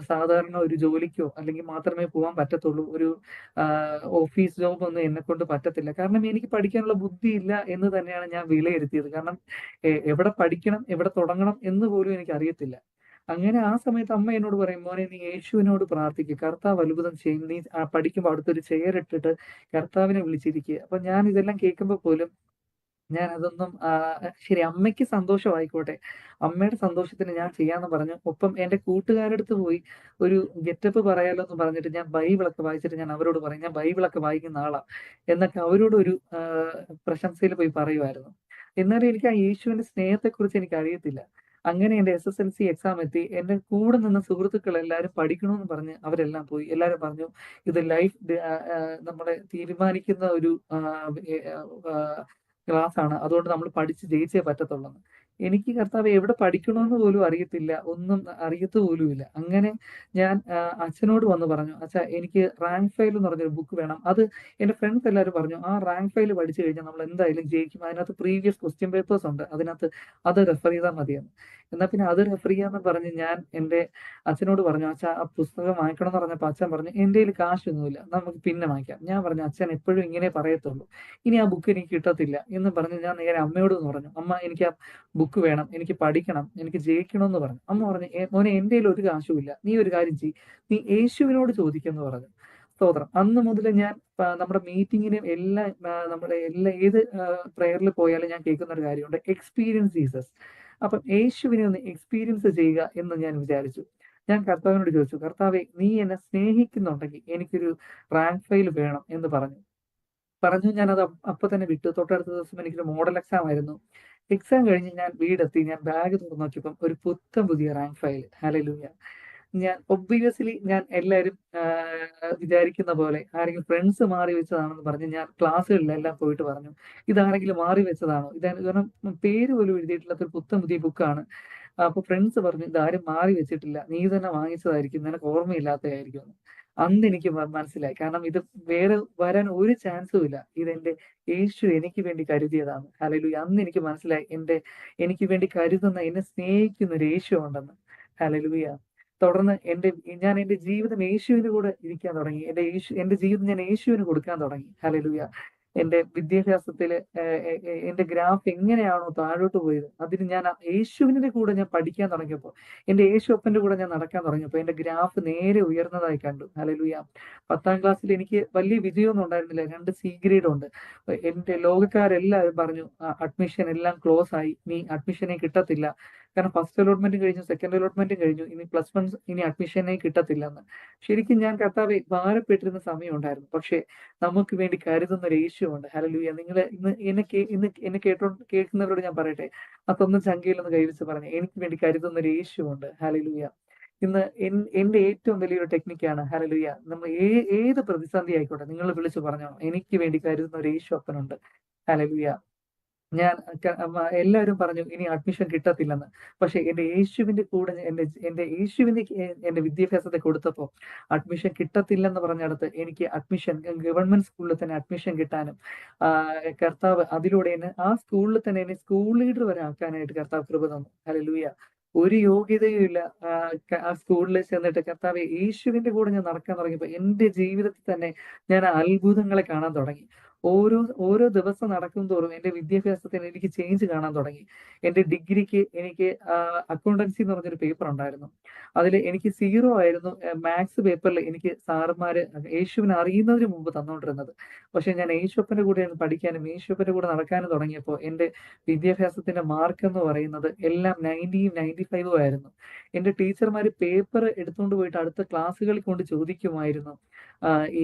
സാധാരണ ഒരു ജോലിക്കോ അല്ലെങ്കിൽ മാത്രമേ പോവാൻ പറ്റത്തുള്ളൂ. ഒരു ഓഫീസ് ജോബൊന്നും എന്നെക്കൊണ്ട് പറ്റത്തില്ല. കാരണം എനിക്ക് പഠിക്കാനുള്ള ബുദ്ധിയില്ല എന്ന് തന്നെയാണ് ഞാൻ വിലയിരുത്തിയത്. കാരണം എവിടെ പഠിക്കണം, എവിടെ തുടങ്ങണം എന്ന് പോലും എനിക്കറിയത്തില്ല. അങ്ങനെ ആ സമയത്ത് അമ്മ എന്നോട് പറയും, "മോനെ നീ യേശുവിനോട് പ്രാർത്ഥിക്ക്. കർത്താവ് അത്ഭുതം ചെയ്യും. നീ പഠിക്കുമ്പോൾ അടുത്തൊരു ചെയർ ഇട്ടിട്ട് കർത്താവിനെ വിളിച്ചിരിക്കുക." അപ്പൊ ഞാൻ ഇതെല്ലാം കേൾക്കുമ്പോൾ പോലും ഞാൻ അതൊന്നും ശരി അമ്മയ്ക്ക് സന്തോഷമായിക്കോട്ടെ. അമ്മയുടെ സന്തോഷത്തിന് ഞാൻ ചെയ്യാന്ന് പറഞ്ഞു. ഒപ്പം എന്റെ കൂട്ടുകാരടുത്ത് പോയി ഒരു ഗെറ്റപ്പ് പറയാലോ എന്ന് പറഞ്ഞിട്ട് ഞാൻ ബൈബിളൊക്കെ വായിച്ചിട്ട് ഞാൻ അവരോട് പറയും, "ഞാൻ ബൈബിളൊക്കെ വായിക്കുന്ന ആളാ." എന്നൊക്കെ അവരോട് ഒരു പ്രശംസയിൽ പോയി പറയുമായിരുന്നു. എന്നാലും എനിക്ക് ആ യേശുവിന്റെ സ്നേഹത്തെക്കുറിച്ച് എനിക്ക് അറിയത്തില്ല. അങ്ങനെ എന്റെ SSLC എക്സാം എത്തി. എന്റെ കൂടെ നിന്ന സുഹൃത്തുക്കൾ എല്ലാവരും പഠിക്കണമെന്ന് പറഞ്ഞ് അവരെല്ലാം പോയി. എല്ലാവരും പറഞ്ഞു, "ഇത് ലൈഫ് നമ്മളെ തീരുമാനിക്കുന്ന ഒരു ക്ലാസ്സാണ്. അതുകൊണ്ട് നമ്മൾ പഠിച്ച് ജയിച്ചേ പറ്റത്തുള്ളൂന്ന്." എനിക്ക് കർത്താവേ എവിടെ പഠിക്കണമെന്ന് പോലും അറിയത്തില്ല. ഒന്നും അറിയത്ത് പോലുമില്ല. അങ്ങനെ ഞാൻ അച്ഛനോട് വന്ന് പറഞ്ഞു, "അച്ഛാ എനിക്ക് റാങ്ക് ഫയൽ എന്ന് പറഞ്ഞൊരു ബുക്ക് വേണം." അത് എന്റെ ഫ്രണ്ട്സ് എല്ലാവരും പറഞ്ഞു, "ആ റാങ്ക് ഫയൽ പഠിച്ചു കഴിഞ്ഞാൽ നമ്മൾ എന്തായാലും ജയിക്കും. അതിനകത്ത് പ്രീവിയസ് ക്വസ്റ്റ്യൻ പേപ്പേഴ്സ് ഉണ്ട്. അതിനകത്ത് അത് റെഫർ ചെയ്താൽ മതിയെന്ന്." എന്നാ പിന്നെ അത് റെഫർ ചെയ്യാന്ന് പറഞ്ഞ് ഞാൻ എന്റെ അച്ഛനോട് പറഞ്ഞു, "അച്ഛാ ആ പുസ്തകം വാങ്ങിക്കണം" എന്ന് പറഞ്ഞപ്പോൾ അച്ഛൻ പറഞ്ഞു, "എന്റെ കയ്യിൽ കാശൊന്നുമില്ല. നമുക്ക് പിന്നെ വാങ്ങിക്കാം." ഞാൻ പറഞ്ഞു, "അച്ഛൻ എപ്പോഴും ഇങ്ങനെ പറയത്തുള്ളൂ. ഇനി ആ ബുക്ക് എനിക്ക് കിട്ടത്തില്ല" എന്ന് പറഞ്ഞ് ഞാൻ നേരെ അമ്മയോട് പറഞ്ഞു, "അമ്മ എനിക്ക് ആ ബുക്ക് വേണം. എനിക്ക് പഠിക്കണം. എനിക്ക് ജയിക്കണമെന്ന്" പറഞ്ഞു. അമ്മ പറഞ്ഞു, മോനെ എന്റെ കയ്യിൽ ഒരു കാശുമില്ല. നീ ഒരു കാര്യം ചെയ്യ്. നീ യേശുവിനോട് ചോദിക്കെന്ന്" പറഞ്ഞു. സ്തോത്രം. അന്ന് മുതൽ ഞാൻ നമ്മുടെ മീറ്റിങ്ങിനും എല്ലാം നമ്മുടെ ഏത് പ്രയറിൽ പോയാലും ഞാൻ കേൾക്കുന്ന ഒരു കാര്യമുണ്ട്, എക്സ്പീരിയൻസ് ജീസസ്. അപ്പം യേശുവിനെ ഒന്ന് എക്സ്പീരിയൻസ് ചെയ്യുക എന്ന് ഞാൻ വിചാരിച്ചു. ഞാൻ കർത്താവിനോട് ചോദിച്ചു, "കർത്താവേ നീ എന്നെ സ്നേഹിക്കുന്നുണ്ടെങ്കിൽ എനിക്കൊരു റാങ്ക് ഫയൽ വേണം" എന്ന് പറഞ്ഞു. ഞാനത് അപ്പൊ തന്നെ വിട്ടു. തൊട്ടടുത്ത ദിവസം എനിക്കൊരു മോഡൽ എക്സാം ആയിരുന്നു. എക്സാം കഴിഞ്ഞ് ഞാൻ വീടെത്തി. ഞാൻ ബാഗ് തുറന്ന് നോക്കിയപ്പം ഒരു പുത്തൻ പുതിയ റാങ്ക് ഫയൽ. ഹല്ലേലൂയ. ഞാൻ ഒബ്വിയസ്ലി ഞാൻ എല്ലാവരും വിചാരിക്കുന്ന പോലെ ആരെങ്കിലും ഫ്രണ്ട്സ് മാറി വെച്ചതാണെന്ന് പറഞ്ഞ് ഞാൻ ക്ലാസ്സുകളിലെല്ലാം പോയിട്ട് പറഞ്ഞു, "ഇതാരെങ്കിലും മാറി വെച്ചതാണോ?" കാരണം പേര് പോലും എഴുതിയിട്ടില്ലാത്ത ഒരു പുത്തൻ പുതിയ ബുക്കാണ്. അപ്പൊ ഫ്രണ്ട്സ് പറഞ്ഞു, "ഇതാരും മാറി വെച്ചിട്ടില്ല. നീ തന്നെ വാങ്ങിച്ചതായിരിക്കും. നിനക്ക് ഓർമ്മയില്ലാത്തതായിരിക്കും" എന്ന്. അന്ന് എനിക്ക് മനസ്സിലായി. കാരണം ഇത് വേറെ വരാൻ ഒരു ചാൻസും ഇല്ല. ഇതെന്റെ യേശു എനിക്ക് വേണ്ടി കരുതിയതാണ്. ഹല്ലേലൂയ. അന്ന് എനിക്ക് മനസ്സിലായി എനിക്ക് വേണ്ടി കരുതുന്ന, എന്നെ സ്നേഹിക്കുന്ന ഒരു യേശു ഉണ്ടെന്ന്. ഹല്ലേലൂയ. തുടർന്ന് ഞാൻ എന്റെ ജീവിതം യേശുവിന്റെ കൂടെ ഇരിക്കാൻ തുടങ്ങി. എന്റെ ജീവിതം ഞാൻ യേശുവിന് കൊടുക്കാൻ തുടങ്ങി. ഹല്ലേലൂയ. എന്റെ വിദ്യാഭ്യാസത്തില് എന്റെ ഗ്രാഫ് എങ്ങനെയാണോ താഴോട്ട് പോയത്, അതിന് ഞാൻ യേശുവിന്റെ കൂടെ ഞാൻ പഠിക്കാൻ തുടങ്ങിയപ്പോൾ, എന്റെ യേശുപ്പന്റെ കൂടെ ഞാൻ നടക്കാൻ തുടങ്ങിയപ്പോൾ എന്റെ ഗ്രാഫ് നേരെ ഉയർന്നതായി കണ്ടു. ഹല്ലേലൂയ. 10ാം ക്ലാസ്സിൽ എനിക്ക് വലിയ വിജയമൊന്നും ഉണ്ടായിരുന്നില്ല. 2 C ഗ്രേഡ് ഉണ്ട്. എന്റെ ലോകക്കാരെല്ലാവരും പറഞ്ഞു, അഡ്മിഷൻ എല്ലാം ക്ലോസ് ആയി. നീ അഡ്മിഷനെ കിട്ടത്തില്ല. കാരണം ഫസ്റ്റ് അലോട്ട്മെന്റ് കഴിഞ്ഞു, സെക്കൻഡ് അലോട്ട്മെന്റ് കഴിഞ്ഞു. ഇനി +1 ഇനി അഡ്മിഷനെ കിട്ടത്തില്ലെന്ന്. ശരിക്കും ഞാൻ കർത്താവേ ഭാരപ്പെട്ടിരുന്ന സമയമുണ്ടായിരുന്നു. പക്ഷേ നമുക്ക് വേണ്ടി കരുതുന്ന ഒരു യേശുവുണ്ട്. ഹല്ലേലൂയ. നിങ്ങള് ഇന്ന് എന്നെ കേൾക്കുന്നവരോട് ഞാൻ പറയട്ടെ, ആ സ്വന്തം ചങ്കയിലൊന്ന് കൈവച്ച് പറഞ്ഞേ, എനിക്ക് വേണ്ടി കരുതുന്ന ഒരു യേശുവുണ്ട്. ഹല്ലേലൂയ. ഇന്ന് എന്റെ ഏറ്റവും വലിയൊരു ടെക്നിക്കാണ് ഹല്ലേലൂയ. നമ്മൾ ഏത് പ്രതിസന്ധി ആയിക്കോട്ടെ, നിങ്ങൾ വിളിച്ചു പറഞ്ഞോണം, എനിക്ക് വേണ്ടി കരുതുന്ന ഒരു യേശു അപ്പനുണ്ട്. ഹല്ലേലൂയ. ഞാൻ എല്ലാവരും പറഞ്ഞു ഇനി അഡ്മിഷൻ കിട്ടത്തില്ലെന്ന്. പക്ഷെ എന്റെ യേശുവിന്റെ കൂടെ എന്റെ യേശുവിന് എന്റെ വിദ്യാഭ്യാസത്തെ കൊടുത്തപ്പോൾ അഡ്മിഷൻ കിട്ടത്തില്ലെന്ന് പറഞ്ഞിടത്ത് എനിക്ക് അഡ്മിഷൻ ഗവൺമെന്റ് സ്കൂളിൽ തന്നെ അഡ്മിഷൻ കിട്ടാനും കർത്താവ് അതിലൂടെ എന്നെ ആ സ്കൂളിൽ തന്നെ എന്നെ സ്കൂൾ ലീഡർ വരെ ആക്കാനായിട്ട് കർത്താവ് കൃപ തന്നു. ഹല്ലേലൂയ. ഒരു യോഗ്യതയും ഇല്ല. ആ സ്കൂളിൽ ചെന്നിട്ട് കർത്താവേ യേശുവിന്റെ കൂടെ ഞാൻ നടക്കാൻ തുടങ്ങിയപ്പോൾ എന്റെ ജീവിതത്തിൽ തന്നെ ഞാൻ അത്ഭുതങ്ങളെ കാണാൻ തുടങ്ങി. ഓരോ ഓരോ ദിവസം നടക്കും തോറും എൻ്റെ വിദ്യാഭ്യാസത്തിന് എനിക്ക് ചേഞ്ച് കാണാൻ തുടങ്ങി. എൻ്റെ ഡിഗ്രിക്ക് എനിക്ക് അക്കൗണ്ടൻസി എന്ന് പറഞ്ഞൊരു പേപ്പർ ഉണ്ടായിരുന്നു. അതിൽ എനിക്ക് 0 ആയിരുന്നു മാത്സ് പേപ്പറിൽ എനിക്ക് സാറുമാര് യേശുവിനെ അറിയുന്നതിന് മുമ്പ് തന്നുകൊണ്ടിരുന്നത്. പക്ഷെ ഞാൻ യേശുപ്പൻ്റെ കൂടെയാണ് പഠിക്കാനും യേശുപ്പൻ്റെ കൂടെ നടക്കാനും തുടങ്ങിയപ്പോൾ എൻ്റെ വിദ്യാഭ്യാസത്തിന്റെ മാർക്ക് എന്ന് പറയുന്നത് എല്ലാം 90യും 95ഉം ആയിരുന്നു. എൻ്റെ ടീച്ചർമാർ പേപ്പർ എടുത്തുകൊണ്ട് പോയിട്ട് അടുത്ത ക്ലാസ്സുകളിൽ കൊണ്ട് ചോദിക്കുമായിരുന്നു. ഈ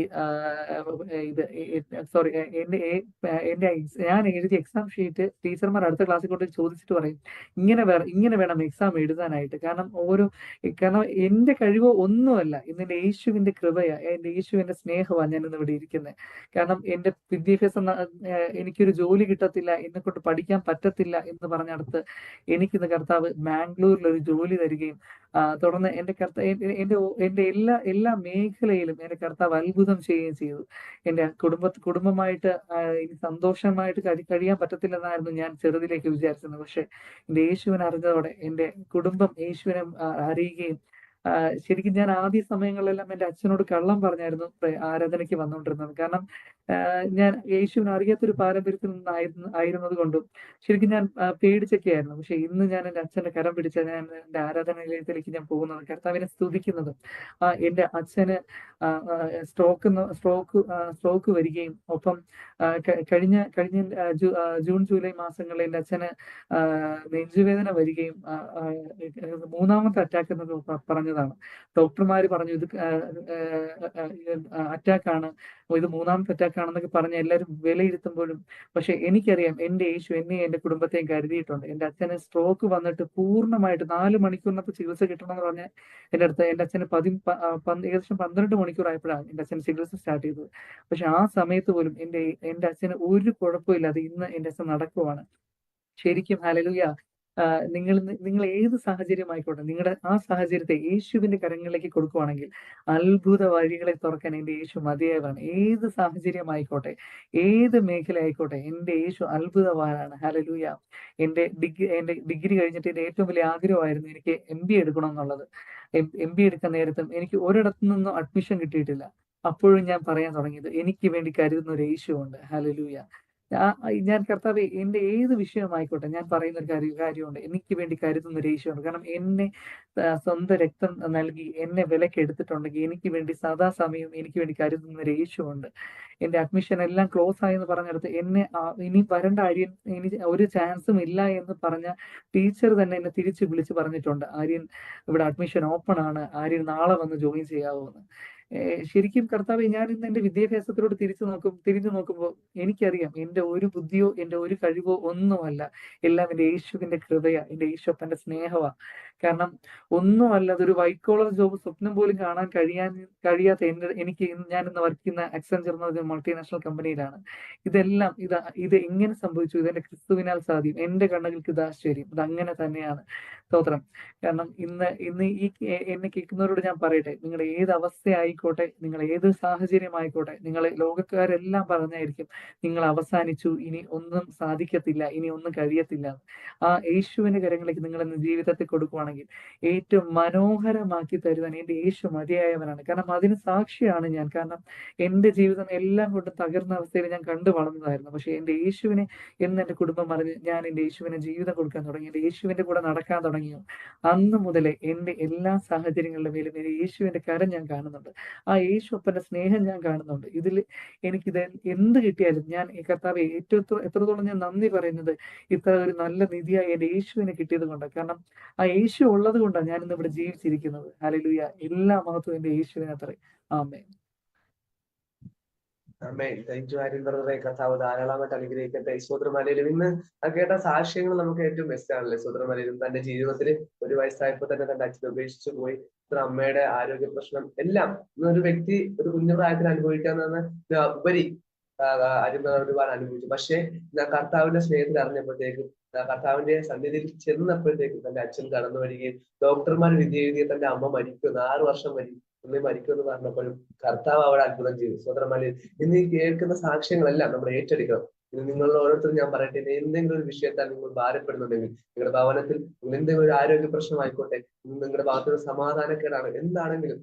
ഇത് സോറി എൻ്റെ ഞാൻ എഴുതിയ എക്സാം ഷീറ്റ് ടീച്ചർമാർ അടുത്ത ക്ലാസ്സിൽ കൊണ്ട് ചോദിച്ചിട്ട് പറയും, ഇങ്ങനെ വേണം എക്സാം എഴുതാനായിട്ട്. കാരണം എൻ്റെ കഴിവോ ഒന്നുമല്ല, ഇന്ന് എൻ്റെ യേശുവിന്റെ കൃപയാ, എൻ്റെ യേശുവിന്റെ സ്നേഹമാണ് ഞാൻ ഇന്ന് ഇവിടെ ഇരിക്കുന്നത്. കാരണം എൻ്റെ വിദ്യാഭ്യാസം എനിക്കൊരു ജോലി കിട്ടത്തില്ല, എന്നെ കൊണ്ട് പഠിക്കാൻ പറ്റത്തില്ല എന്ന് പറഞ്ഞടുത്ത് എനിക്കിന്ന് കർത്താവ് ബാംഗ്ലൂരിൽ ഒരു ജോലി തരികയും തുടർന്ന് എൻ്റെ എൻ്റെ എല്ലാ മേഖലയിലും എൻ്റെ കർത്താവ് അത്ഭുതം ചെയ്യുകയും ചെയ്തു. എൻ്റെ കുടുംബമായിട്ട് ഇനി സന്തോഷമായിട്ട് കഴിയാൻ പറ്റത്തില്ലെന്നായിരുന്നു ഞാൻ ചെറുതിലേക്ക് വിചാരിച്ചത്. പക്ഷെ എൻ്റെ യേശുവിനെ അറിഞ്ഞതോടെ എൻ്റെ കുടുംബം യേശുവിനെ അറിയുകയും ശരിക്കും ഞാൻ ആദ്യ സമയങ്ങളിലെല്ലാം എൻ്റെ അച്ഛനോട് കള്ളം പറഞ്ഞായിരുന്നു ആരാധനയ്ക്ക് വന്നുകൊണ്ടിരുന്നത്. കാരണം ഞാൻ യേശുവിനെ അറിയാത്തൊരു പാരമ്പര്യത്തിൽ ആയിരുന്നത് കൊണ്ടും ശരിക്കും ഞാൻ പേടിച്ചൊക്കെ ആയിരുന്നു. പക്ഷെ ഇന്ന് ഞാൻ എൻ്റെ അച്ഛൻ്റെ കരം പിടിച്ച ഞാൻ എൻ്റെ ആരാധനാലയത്തിലേക്ക് ഞാൻ പോകുന്നത്, കർത്താവിനെ സ്തുതിക്കുന്നതും എൻ്റെ അച്ഛന് സ്ട്രോക്ക് വരികയും ഒപ്പം കഴിഞ്ഞ ജൂൺ ജൂലൈ മാസങ്ങളിൽ എൻ്റെ അച്ഛന് നെഞ്ചുവേദന വരികയും 3ാമത്തെ അറ്റാക്ക് എന്നൊക്കെ പറഞ്ഞതാണ്. ഡോക്ടർമാർ പറഞ്ഞു ഇത് അറ്റാക്കാണ്, ഇത് 3ാമത്തെ അറ്റാക്കാണെന്നൊക്കെ പറഞ്ഞ് എല്ലാവരും വിലയിരുത്തുമ്പോഴും പക്ഷെ എനിക്കറിയാം എൻ്റെ യേശു എന്നെയും എൻ്റെ കുടുംബത്തെയും കരുതിയിട്ടുണ്ട്. എൻ്റെ അച്ഛന് സ്ട്രോക്ക് വന്നിട്ട് പൂർണ്ണമായിട്ട് 4 മണിക്കൂറിനകത്ത് ചികിത്സ കിട്ടണമെന്ന് പറഞ്ഞ് എൻ്റെ അച്ഛന് ഏകദേശം 12 മണിക്കൂറായപ്പോഴാണ് എൻ്റെ അച്ഛൻ ചികിത്സ സ്റ്റാർട്ട് ചെയ്തത്. പക്ഷെ ആ സമയത്ത് പോലും എൻ്റെ അച്ഛന് ഒരു കുഴപ്പമില്ലാതെ ഇന്ന് എൻ്റെ അച്ഛൻ നടക്കുവാണ്. ശരിക്കും ഹല്ലേലൂയ. നിങ്ങൾ ഏത് സാഹചര്യമായിക്കോട്ടെ, നിങ്ങളുടെ ആ സാഹചര്യത്തെ യേശുവിന്റെ കരങ്ങളിലേക്ക് കൊടുക്കുവാണെങ്കിൽ അത്ഭുത വഴികളെ തുറക്കാൻ എൻ്റെ യേശു മതിയായവനാണ്. ഏത് സാഹചര്യമായിക്കോട്ടെ, ഏത് മേഖല ആയിക്കോട്ടെ, എൻ്റെ യേശു അത്ഭുതവാനാണ്. ഹല്ലേലൂയ. എൻ്റെ ഡിഗ്രി കഴിഞ്ഞിട്ട് എൻ്റെ ഏറ്റവും വലിയ ആഗ്രഹമായിരുന്നു എനിക്ക് MBA എടുക്കണം എന്നുള്ളത്. MBA എടുക്കാൻ നേരത്തും എനിക്ക് ഒരിടത്തു നിന്നും അഡ്മിഷൻ കിട്ടിയിട്ടില്ല. അപ്പോഴും ഞാൻ പറയാൻ തുടങ്ങിയത് എനിക്ക് വേണ്ടി കരുതുന്ന ഒരു യേശുവുണ്ട്. ഹല്ലേലൂയ. ഞാൻ കർത്താവേ, എൻ്റെ ഏത് വിഷയമായിക്കോട്ടെ ഞാൻ പറയുന്ന ഒരു കാര്യമുണ്ട്, എനിക്ക് വേണ്ടി കരുതുന്ന ഒരു യേശുവുണ്ട്. കാരണം എന്നെ സ്വന്തം രക്തം നൽകി എന്നെ വിലക്ക് എടുത്തിട്ടുണ്ടെങ്കിൽ എനിക്ക് വേണ്ടി സദാസമയം എനിക്ക് വേണ്ടി കരുതുന്ന ഒരു യേശുവുണ്ട്. എൻ്റെ അഡ്മിഷൻ എല്ലാം ക്ലോസ് ആയെന്ന് പറഞ്ഞെടുത്ത് എന്നെ ഇനി വരേണ്ട ആര്യൻ, ഇനി ഒരു ചാൻസും ഇല്ല എന്ന് പറഞ്ഞ ടീച്ചർ തന്നെ എന്നെ തിരിച്ച് വിളിച്ച് പറഞ്ഞിട്ടുണ്ട്, ആര്യൻ ഇവിടെ അഡ്മിഷൻ ഓപ്പൺ ആണ്, ആര്യൻ നാളെ വന്ന് ജോയിൻ ചെയ്യാവോ എന്ന്. ശരിക്കും കർത്താവേ, ഞാൻ ഇന്ന് എൻ്റെ വിദ്യാഭ്യാസത്തിലോട്ട് തിരിഞ്ഞു നോക്കുമ്പോൾ എനിക്കറിയാം എൻ്റെ ഒരു ബുദ്ധിയോ എൻ്റെ ഒരു കഴിവോ ഒന്നുമല്ല, എല്ലാം എൻ്റെ യേശുവിന്റെ കൃപയാ, എൻ്റെ യേശുപ്പന്റെ സ്നേഹമാ. കാരണം ഒന്നുമല്ല, അതൊരു വൈറ്റ് കോളർ ജോബ് സ്വപ്നം പോലും കാണാൻ കഴിയാത്ത ഞാൻ ഇന്ന് വർക്ക് ചെയ്യുന്ന അക്സെഞ്ചർ എന്ന ഒരു മൾട്ടിനാഷണൽ കമ്പനിയിലാണ്. ഇത് എങ്ങനെ സംഭവിച്ചു? ഇതെന്റെ ക്രിസ്തുവിനാൽ സാധ്യം. എൻ്റെ കണ്ണുകൾക്ക് ഇത് ആശ്ചര്യം. ഇത് അങ്ങനെ തന്നെയാണ്. സ്തോത്രം. കാരണം ഇന്ന് എന്നെ കേൾക്കുന്നവരോട് ഞാൻ പറയട്ടെ, നിങ്ങളുടെ ഏത് അവസ്ഥയായിക്കോട്ടെ, നിങ്ങൾ ഏത് സാഹചര്യമായിക്കോട്ടെ, നിങ്ങളെ ലോകക്കാരെല്ലാം പറഞ്ഞായിരിക്കും നിങ്ങൾ അവസാനിച്ചു, ഇനി ഒന്നും സാധിക്കത്തില്ല, ഇനി ഒന്നും കഴിയത്തില്ല. ആ യേശുവിന്റെ കരങ്ങളിലേക്ക് നിങ്ങൾ ഇന്ന് ജീവിതത്തെ കൊടുക്കുവാണെങ്കിൽ ഏറ്റവും മനോഹരമാക്കി തരുവാൻ എൻ്റെ യേശു മതിയായവനാണ്. കാരണം അതിന് സാക്ഷിയാണ് ഞാൻ. കാരണം എൻ്റെ ജീവിതം എല്ലാം കൊണ്ട് തകർന്ന അവസ്ഥയിൽ ഞാൻ കണ്ടു വളർന്നതായിരുന്നു. പക്ഷെ എൻ്റെ യേശുവിനെ എന്ന് എൻ്റെ കുടുംബം അറിഞ്ഞ് ഞാൻ എൻ്റെ യേശുവിനെ ജീവിതം കൊടുക്കാൻ തുടങ്ങി, എൻ്റെ യേശുവിന്റെ കൂടെ നടക്കാൻ തുടങ്ങിയോ അന്ന് മുതലേ എൻ്റെ എല്ലാ സാഹചര്യങ്ങളുടെ മേലും എൻ്റെ യേശുവിന്റെ കരം ഞാൻ കാണുന്നുണ്ട്. ആ യേശുപ്പന്റെ സ്നേഹം ഞാൻ കാണുന്നുണ്ട്. ഇതിൽ എനിക്കിത് എന്ത് കിട്ടിയാലും ഞാൻ കർത്താവെ എത്രത്തോളം ഞാൻ നന്ദി പറയുന്നത് ഇത്ര ഒരു നല്ല നിധിയായി എൻ്റെ യേശുവിനെ കിട്ടിയത് കൊണ്ട്. കാരണം ആ യേശു ഉള്ളത് കൊണ്ടാണ് ഞാൻ ഇന്ന് ഇവിടെ ജീവിച്ചിരിക്കുന്നത്. ഹല്ലേലൂയ. എല്ലാ മഹത്വവും എൻ്റെ യേശുവിനത്രേ. ആമേൻ. കർത്താവ് ധാരാളമായിട്ട് അനുഗ്രഹിക്കട്ടെ. സ്വതന്ത്രമലയിലും ഇന്ന് കേട്ട സാക്ഷ്യങ്ങൾ നമുക്ക് ഏറ്റവും ബെസ്റ്റ് ആണല്ലേ. സ്വതന്ത്രമലയിലും തന്റെ ജീവിതത്തിൽ 1 വയസ്സായപ്പോൾ തന്നെ തന്റെ അച്ഛനെ ഉപേക്ഷിച്ചു പോയി, അമ്മയുടെ ആരോഗ്യ പ്രശ്നം എല്ലാം ഒരു വ്യക്തി ഒരു കുഞ്ഞുപ്രായത്തിൽ അനുഭവിക്കാന്ന് ഉപരി ഒരുപാട് അനുഭവിച്ചു. പക്ഷെ കർത്താവിന്റെ സ്നേഹത്തിൽ അറിഞ്ഞപ്പോഴത്തേക്കും, കർത്താവിന്റെ സന്നിധിയിൽ ചെന്നപ്പോഴത്തേക്കും തന്റെ അച്ഛൻ കടന്നു വരികയും ഡോക്ടർമാർ വിധി എഴുതിയ തന്റെ അമ്മ മരിക്കുന്നു, 6 വർഷം മരിക്കുമെന്ന് പറഞ്ഞപ്പോഴും കർത്താവ് അവിടെ അത്ഭുതം ചെയ്തു. സ്വതന്ത്രമലയിൽ ഇന്ന് ഈ കേൾക്കുന്ന സാക്ഷ്യങ്ങളെല്ലാം നമ്മൾ ഏറ്റെടുക്കണം. ഇത് നിങ്ങളുടെ ഓരോരുത്തരും ഞാൻ പറയട്ടെ, എന്തെങ്കിലും ഒരു വിഷയത്താൽ നിങ്ങൾ ഭാരപ്പെടുന്നുണ്ടെങ്കിൽ, നിങ്ങളുടെ ഭവനത്തിൽ എന്തെങ്കിലും ഒരു ആരോഗ്യ പ്രശ്നമായിക്കോട്ടെ, നിങ്ങളുടെ ഭാഗത്തൊരു സമാധാനക്കേടാണ്, എന്താണെങ്കിലും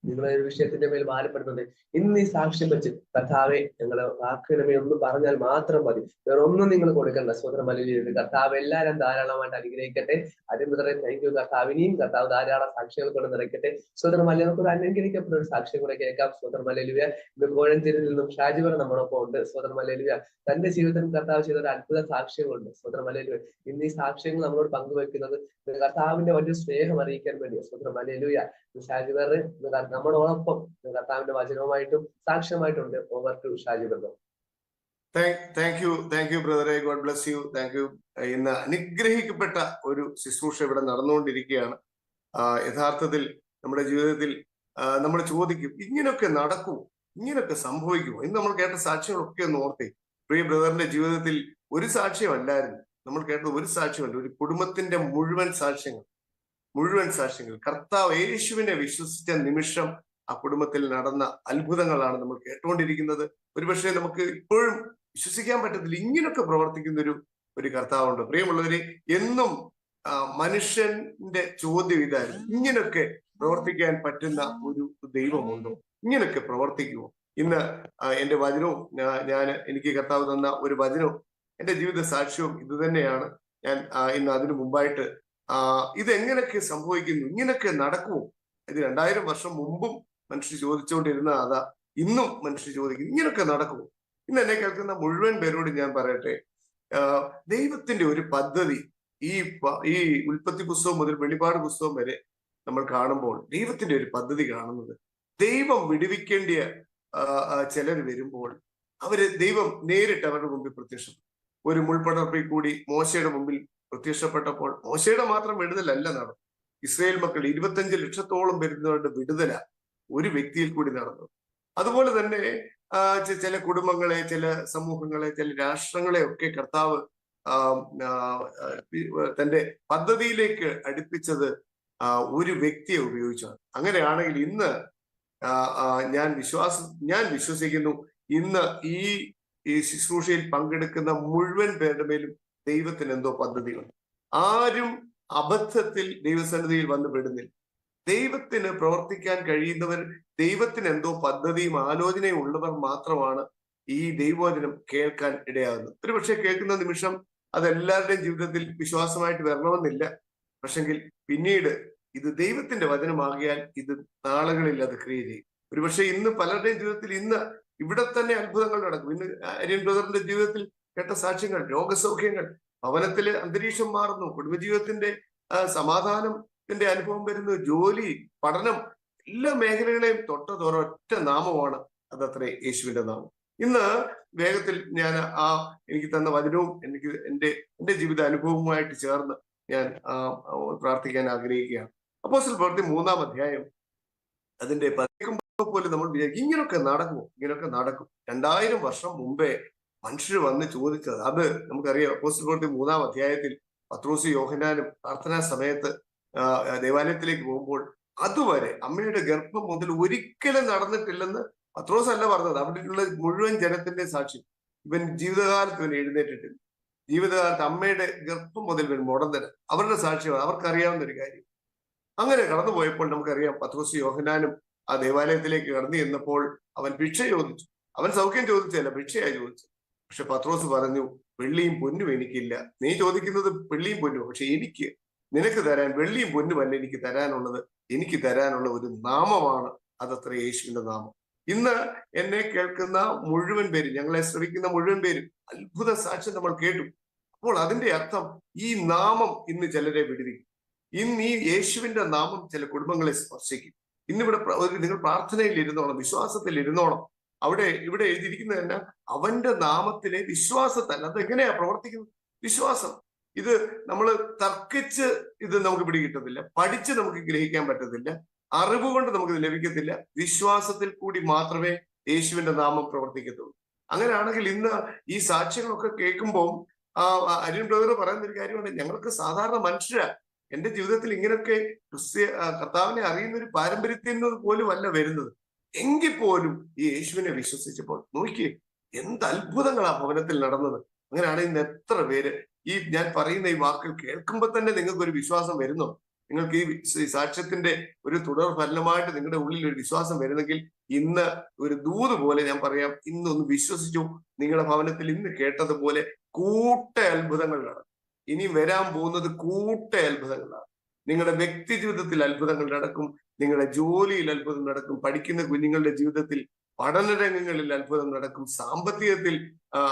നിങ്ങളെ ഒരു വിഷയത്തിന്റെ മേൽ ഭാരപ്പെടുന്നത് ഇന്ന് ഈ സാക്ഷ്യം വെച്ച് കർത്താവെ ഞങ്ങളെ വാക്കിന്റെ മേൽ ഒന്ന് പറഞ്ഞാൽ മാത്രം മതി, വേറെ ഒന്നും നിങ്ങൾ കൊടുക്കണ്ട. സ്വതന്ത്രം മലയിലേക്ക് കർത്താവ് എല്ലാവരും ധാരാളമായിട്ട് അനുഗ്രഹിക്കട്ടെ. അതിന് താങ്ക് യു കർത്താവ്. ഇനിയും കർത്താവ് ധാരാളം സാക്ഷികൾ കൊണ്ട് നിറയ്ക്കട്ടെ. സ്വതന്ത്രം മലയിൽ നമുക്ക് ഒരു അനുഗ്രഹിക്കപ്പെട്ട ഒരു സാക്ഷ്യം കൂടെ കേൾക്കാം. സ്വതന്ത്രം മലയിലുവ ഇന്ന് കോഴഞ്ചേരിയിൽ നിന്നും ഷാജിവർ നമ്മോടൊപ്പം ഉണ്ട്. സ്വതന്ത്രം മലയിലുവ തന്റെ ജീവിതത്തിൽ കർത്താവ് ചെയ്ത ഒരു അത്ഭുത സാക്ഷ്യങ്ങളുണ്ട്. സ്വതന്ത്രം മലയിലുവ ഇന്ന് ഈ സാക്ഷ്യങ്ങൾ നമ്മളോട് പങ്കുവെക്കുന്നത് കർത്താവിന്റെ വലിയ സ്നേഹം അറിയിക്കാൻ വേണ്ടി. സ്വതന്ത്രം മലയിലുവ ഷാജിവർ നമ്മളോടൊപ്പം കർത്താവിന്റെ വചനവുമായിട്ടും സാക്ഷ്യമായിട്ടുണ്ട്. ഓവർ ടു ഷാജിവർ. താങ്ക് യു ബ്രദറെ. God bless you. Thank you. ഇന്ന് അനുഗ്രഹിക്കപ്പെട്ട ഒരു ശുശ്രൂഷ ഇവിടെ നടന്നുകൊണ്ടിരിക്കുകയാണ്. യഥാർത്ഥത്തിൽ നമ്മുടെ ജീവിതത്തിൽ നമ്മൾ ചോദിക്കും, ഇങ്ങനെയൊക്കെ നടക്കുമോ, ഇങ്ങനെയൊക്കെ സംഭവിക്കുമോ? ഇന്ന് നമ്മൾ കേട്ട സാക്ഷ്യങ്ങളൊക്കെ ഒന്ന് ഓർത്തേ. പ്രിയ ബ്രദറിന്റെ ജീവിതത്തിൽ ഒരു സാക്ഷ്യമല്ലായിരുന്നു നമ്മൾ കേട്ടത്, ഒരു സാക്ഷ്യമല്ല, ഒരു കുടുംബത്തിന്റെ മുഴുവൻ സാക്ഷ്യങ്ങൾ. കർത്താവ് യേശുവിനെ വിശ്വസിച്ച നിമിഷം ആ കുടുംബത്തിൽ നടന്ന അത്ഭുതങ്ങളാണ് നമ്മൾ കേട്ടുകൊണ്ടിരിക്കുന്നത്. ഒരുപക്ഷെ നമുക്ക് ഇപ്പോഴും വിശ്വസിക്കാൻ പറ്റത്തില്ല, ഇങ്ങനെയൊക്കെ പ്രവർത്തിക്കുന്ന ഒരു കർത്താവുണ്ട്. പ്രിയമുള്ളവരെ, എന്നും മനുഷ്യന്റെ ചോദ്യം ഇതായിരുന്നു, ഇങ്ങനെയൊക്കെ പ്രവർത്തിക്കാൻ പറ്റുന്ന ഒരു ദൈവമുണ്ടോ? ഇങ്ങനെയൊക്കെ പ്രവർത്തിക്കുമോ? ഇന്ന് എന്റെ വചനവും എനിക്ക് കർത്താവ് തന്ന ഒരു വചനവും എന്റെ ജീവിത സാക്ഷ്യവും ഇത് തന്നെയാണ്. ഞാൻ ഇന്ന് അതിനു മുമ്പായിട്ട് ഇതെങ്ങനെയൊക്കെ സംഭവിക്കുന്നു, ഇങ്ങനെയൊക്കെ നടക്കുമോ? ഇത് 2000 വർഷം മുമ്പും മനുഷ്യർ ചോദിച്ചുകൊണ്ടിരുന്ന അതാ ഇന്നും മനുഷ്യർ ചോദിക്കുന്നു, ഇങ്ങനെയൊക്കെ നടക്കുമോ? ഇന്ന് എന്നെ കേൾക്കുന്ന മുഴുവൻ പേരോട് ഞാൻ പറയട്ടെ, ദൈവത്തിന്റെ ഒരു പദ്ധതി ഈ ഉൽപ്പത്തി പുസ്തകം മുതൽ വെളിപ്പാട് പുസ്തകം വരെ നമ്മൾ കാണുമ്പോൾ ദൈവത്തിന്റെ ഒരു പദ്ധതി കാണുന്നത്, ദൈവം വിടുവിക്കേണ്ടിയ ചിലർ വരുമ്പോൾ ദൈവം നേരിട്ട് അവരുടെ മുമ്പിൽ പ്രത്യക്ഷപ്പെട്ടു. ഒരു മുൾപടർപ്പിൽ കൂടി മോശയുടെ മുമ്പിൽ പ്രത്യക്ഷപ്പെട്ടപ്പോൾ മോശയുടെ മാത്രം വിടുതലല്ല നടന്നു, ഇസ്രായേൽ മക്കൾ 25 ലക്ഷത്തോളം വരുന്നവരുടെ വിടുതല ഒരു വ്യക്തിയിൽ കൂടി നടന്നു. അതുപോലെ തന്നെ ചില കുടുംബങ്ങളെ, ചില സമൂഹങ്ങളെ, ചില രാഷ്ട്രങ്ങളെ ഒക്കെ കർത്താവ് തന്റെ പദ്ധതിയിലേക്ക് അടുപ്പിച്ചത് ഒരു വ്യക്തിയെ ഉപയോഗിച്ചാണ്. അങ്ങനെയാണെങ്കിൽ ഇന്ന് ഞാൻ വിശ്വസിക്കുന്നു, ഇന്ന് ഈ ശുശ്രൂഷയിൽ പങ്കെടുക്കുന്ന മുഴുവൻ പേരുടെ മേലും ദൈവത്തിന് എന്തോ പദ്ധതികൾ. ആരും അബദ്ധത്തിൽ ദൈവസന്നിധിയിൽ വന്നു പെടുന്നില്ല. ദൈവത്തിന് പ്രവർത്തിക്കാൻ കഴിയുന്നവർ, ദൈവത്തിന് എന്തോ പദ്ധതിയും ആലോചനയും ഉള്ളവർ മാത്രമാണ് ഈ ദൈവവചനം കേൾക്കാൻ ഇടയാകുന്നത്. ഒരുപക്ഷെ കേൾക്കുന്ന നിമിഷം അതെല്ലാവരുടെയും ജീവിതത്തിൽ വിശ്വാസമായിട്ട് വരണമെന്നില്ല. പക്ഷെങ്കിൽ പിന്നീട് ഇത് ദൈവത്തിന്റെ വചനമാകിയാൽ ഇത് നാളുകളിൽ അത് ക്രിയ ചെയ്യും. ഒരുപക്ഷെ ഇന്ന് പലരുടെയും ജീവിതത്തിൽ ഇന്ന് ഇവിടെ തന്നെ അത്ഭുതങ്ങൾ നടക്കും. ഇന്ന് അരിയൻ ബ്രദറിന്റെ ജീവിതത്തിൽ കേട്ട സാക്ഷ്യങ്ങൾ, രോഗസൗഖ്യങ്ങൾ, ഭവനത്തിലെ അന്തരീക്ഷം മാറുന്നു, കുടുംബജീവിതത്തിന്റെ സമാധാനത്തിന്റെ അനുഭവം വരുന്നു, ജോലി, പഠനം, എല്ലാ മേഖലകളെയും തൊട്ടതൊരൊറ്റ നാമമാണ്, അതത്രേ യേശുവിന്റെ നാമം. ഇന്ന് വേഗത്തിൽ ഞാൻ എനിക്ക് തന്ന വചനവും എന്റെ ജീവിത അനുഭവവുമായിട്ട് ചേർന്ന് ഞാൻ പ്രാർത്ഥിക്കാൻ ആഗ്രഹിക്കുകയാണ്. അപ്പോസ്തല പ്രവൃത്തി 3-ാം അധ്യായം അതിന്റെ പോലും നമ്മൾ വിചാരിക്കും, ഇങ്ങനെയൊക്കെ നടക്കുമോ? ഇങ്ങനെയൊക്കെ നടക്കും. 2000 വർഷം മുമ്പേ മനുഷ്യർ വന്ന് ചോദിച്ചത് അത് നമുക്കറിയാം. അപ്പോസ്തല പ്രവൃത്തി 3-ാം അധ്യായത്തിൽ പത്രോസ് യോഹന്നാനും പ്രാർത്ഥനാ സമയത്ത് ദേവാലയത്തിലേക്ക് പോകുമ്പോൾ അതുവരെ അമ്മയുടെ ഗർഭം മുതൽ ഒരിക്കലും നടന്നിട്ടില്ലെന്ന് പത്രോസ് അല്ല പറഞ്ഞത്, അവിടെയുള്ള മുഴുവൻ ജനത്തിന്റെ സാക്ഷ്യം. ഇവൻ ജീവിതകാലത്ത് ഇവൻ എഴുന്നേറ്റിട്ടില്ല, ജീവിതകാലത്ത് അമ്മയുടെ ഗർഭം മുതൽ ഇവൻ മുടന്തന്, അവരുടെ സാക്ഷ്യമാണ്, അവർക്കറിയാവുന്ന ഒരു കാര്യം. അങ്ങനെ കടന്നുപോയപ്പോൾ നമുക്കറിയാം, പത്രോസ് യോഹന്നാനും ആ ദേവാലയത്തിലേക്ക് കടന്നു ചെന്നപ്പോൾ അവൻ ഭിക്ഷ ചോദിച്ചു. അവൻ സൗഖ്യം ചോദിച്ചല്ല, ഭിക്ഷയായി ചോദിച്ചു. പക്ഷെ പത്രോസ് പറഞ്ഞു, വെള്ളിയും പൊന്നും എനിക്കില്ല. നീ ചോദിക്കുന്നത് വെള്ളിയും പൊന്നും, പക്ഷെ നിനക്ക് തരാൻ വെള്ളിയും പൊന്നുമല്ല എനിക്ക് തരാനുള്ളത്, എനിക്ക് തരാനുള്ള ഒരു നാമമാണ്, അതത്ര യേശുവിന്റെ നാമം. ഇന്ന് എന്നെ കേൾക്കുന്ന മുഴുവൻ പേരും, ഞങ്ങളെ ശ്രമിക്കുന്ന മുഴുവൻ പേരും അത്ഭുത സാക്ഷ്യം നമ്മൾ കേട്ടു. അപ്പോൾ അതിന്റെ അർത്ഥം ഈ നാമം ഇന്ന് ചിലരെ വിടുവിക്കും. ഇന്ന് ഈ യേശുവിന്റെ നാമം ചില കുടുംബങ്ങളെ സ്പർശിക്കും. ഇന്നിവിടെ നിങ്ങൾ പ്രാർത്ഥനയിൽ ഇരുന്നോണം, വിശ്വാസത്തിൽ ഇരുന്നോണം. ഇവിടെ എഴുതിയിരിക്കുന്നത് തന്നെ അവന്റെ നാമത്തിലെ വിശ്വാസത്തല്ല. അതെങ്ങനെയാ പ്രവർത്തിക്കുന്നത്? വിശ്വാസം. ഇത് നമ്മൾ തർക്കിച്ച് ഇത് നമുക്ക് പിടികിട്ടത്തില്ല, പഠിച്ച് നമുക്ക് ഗ്രഹിക്കാൻ പറ്റത്തില്ല, അറിവ് കൊണ്ട് നമുക്ക് ലഭിക്കത്തില്ല. വിശ്വാസത്തിൽ കൂടി മാത്രമേ യേശുവിന്റെ നാമം പ്രവർത്തിക്കത്തുള്ളൂ. അങ്ങനെയാണെങ്കിൽ ഇന്ന് ഈ സാക്ഷ്യങ്ങളൊക്കെ കേൾക്കുമ്പോൾ അരുൺ ബ്രദർ പറയുന്ന ഒരു കാര്യമാണ്, ഞങ്ങൾക്ക് സാധാരണ മനുഷ്യരാ, എന്റെ ജീവിതത്തിൽ ഇങ്ങനെയൊക്കെ കർത്താവിനെ അറിയുന്ന ഒരു പാരമ്പര്യത്തിൽ നിന്ന് പോലും അല്ല വരുന്നത്. എങ്കിൽ പോലും ഈ യേശുവിനെ വിശ്വസിച്ചപ്പോൾ നോക്കിയേ എന്ത് അത്ഭുതങ്ങളാ ഭവനത്തിൽ നടന്നത്. അങ്ങനെയാണെങ്കിൽ ഇന്ന് എത്ര പേര് ഞാൻ പറയുന്ന ഈ വാക്കുകൾ കേൾക്കുമ്പോൾ തന്നെ നിങ്ങൾക്ക് ഒരു വിശ്വാസം വരുന്നു. നിങ്ങൾക്ക് ഈ സാക്ഷ്യത്തിന്റെ ഒരു തുടർ ഫലമായിട്ട് നിങ്ങളുടെ ഉള്ളിൽ ഒരു വിശ്വാസം വരുന്നെങ്കിൽ ഇന്ന് ഒരു ദൂത് പോലെ ഞാൻ പറയാം, ഇന്നൊന്ന് വിശ്വസിച്ചു. നിങ്ങളുടെ ഭവനത്തിൽ ഇന്ന് കേട്ടതുപോലെ കൂട്ട അത്ഭുതങ്ങൾ നടക്കും. ഇനി വരാൻ പോകുന്നത് കൂട്ട അത്ഭുതങ്ങളാണ്. നിങ്ങളുടെ വ്യക്തി ജീവിതത്തിൽ അത്ഭുതങ്ങൾ നടക്കും, നിങ്ങളുടെ ജോലിയിൽ അത്ഭുതം നടക്കും, പഠിക്കുന്ന കുഞ്ഞുങ്ങളുടെ ജീവിതത്തിൽ പഠനരംഗങ്ങളിൽ അത്ഭുതം നടക്കും, സാമ്പത്തികത്തിൽ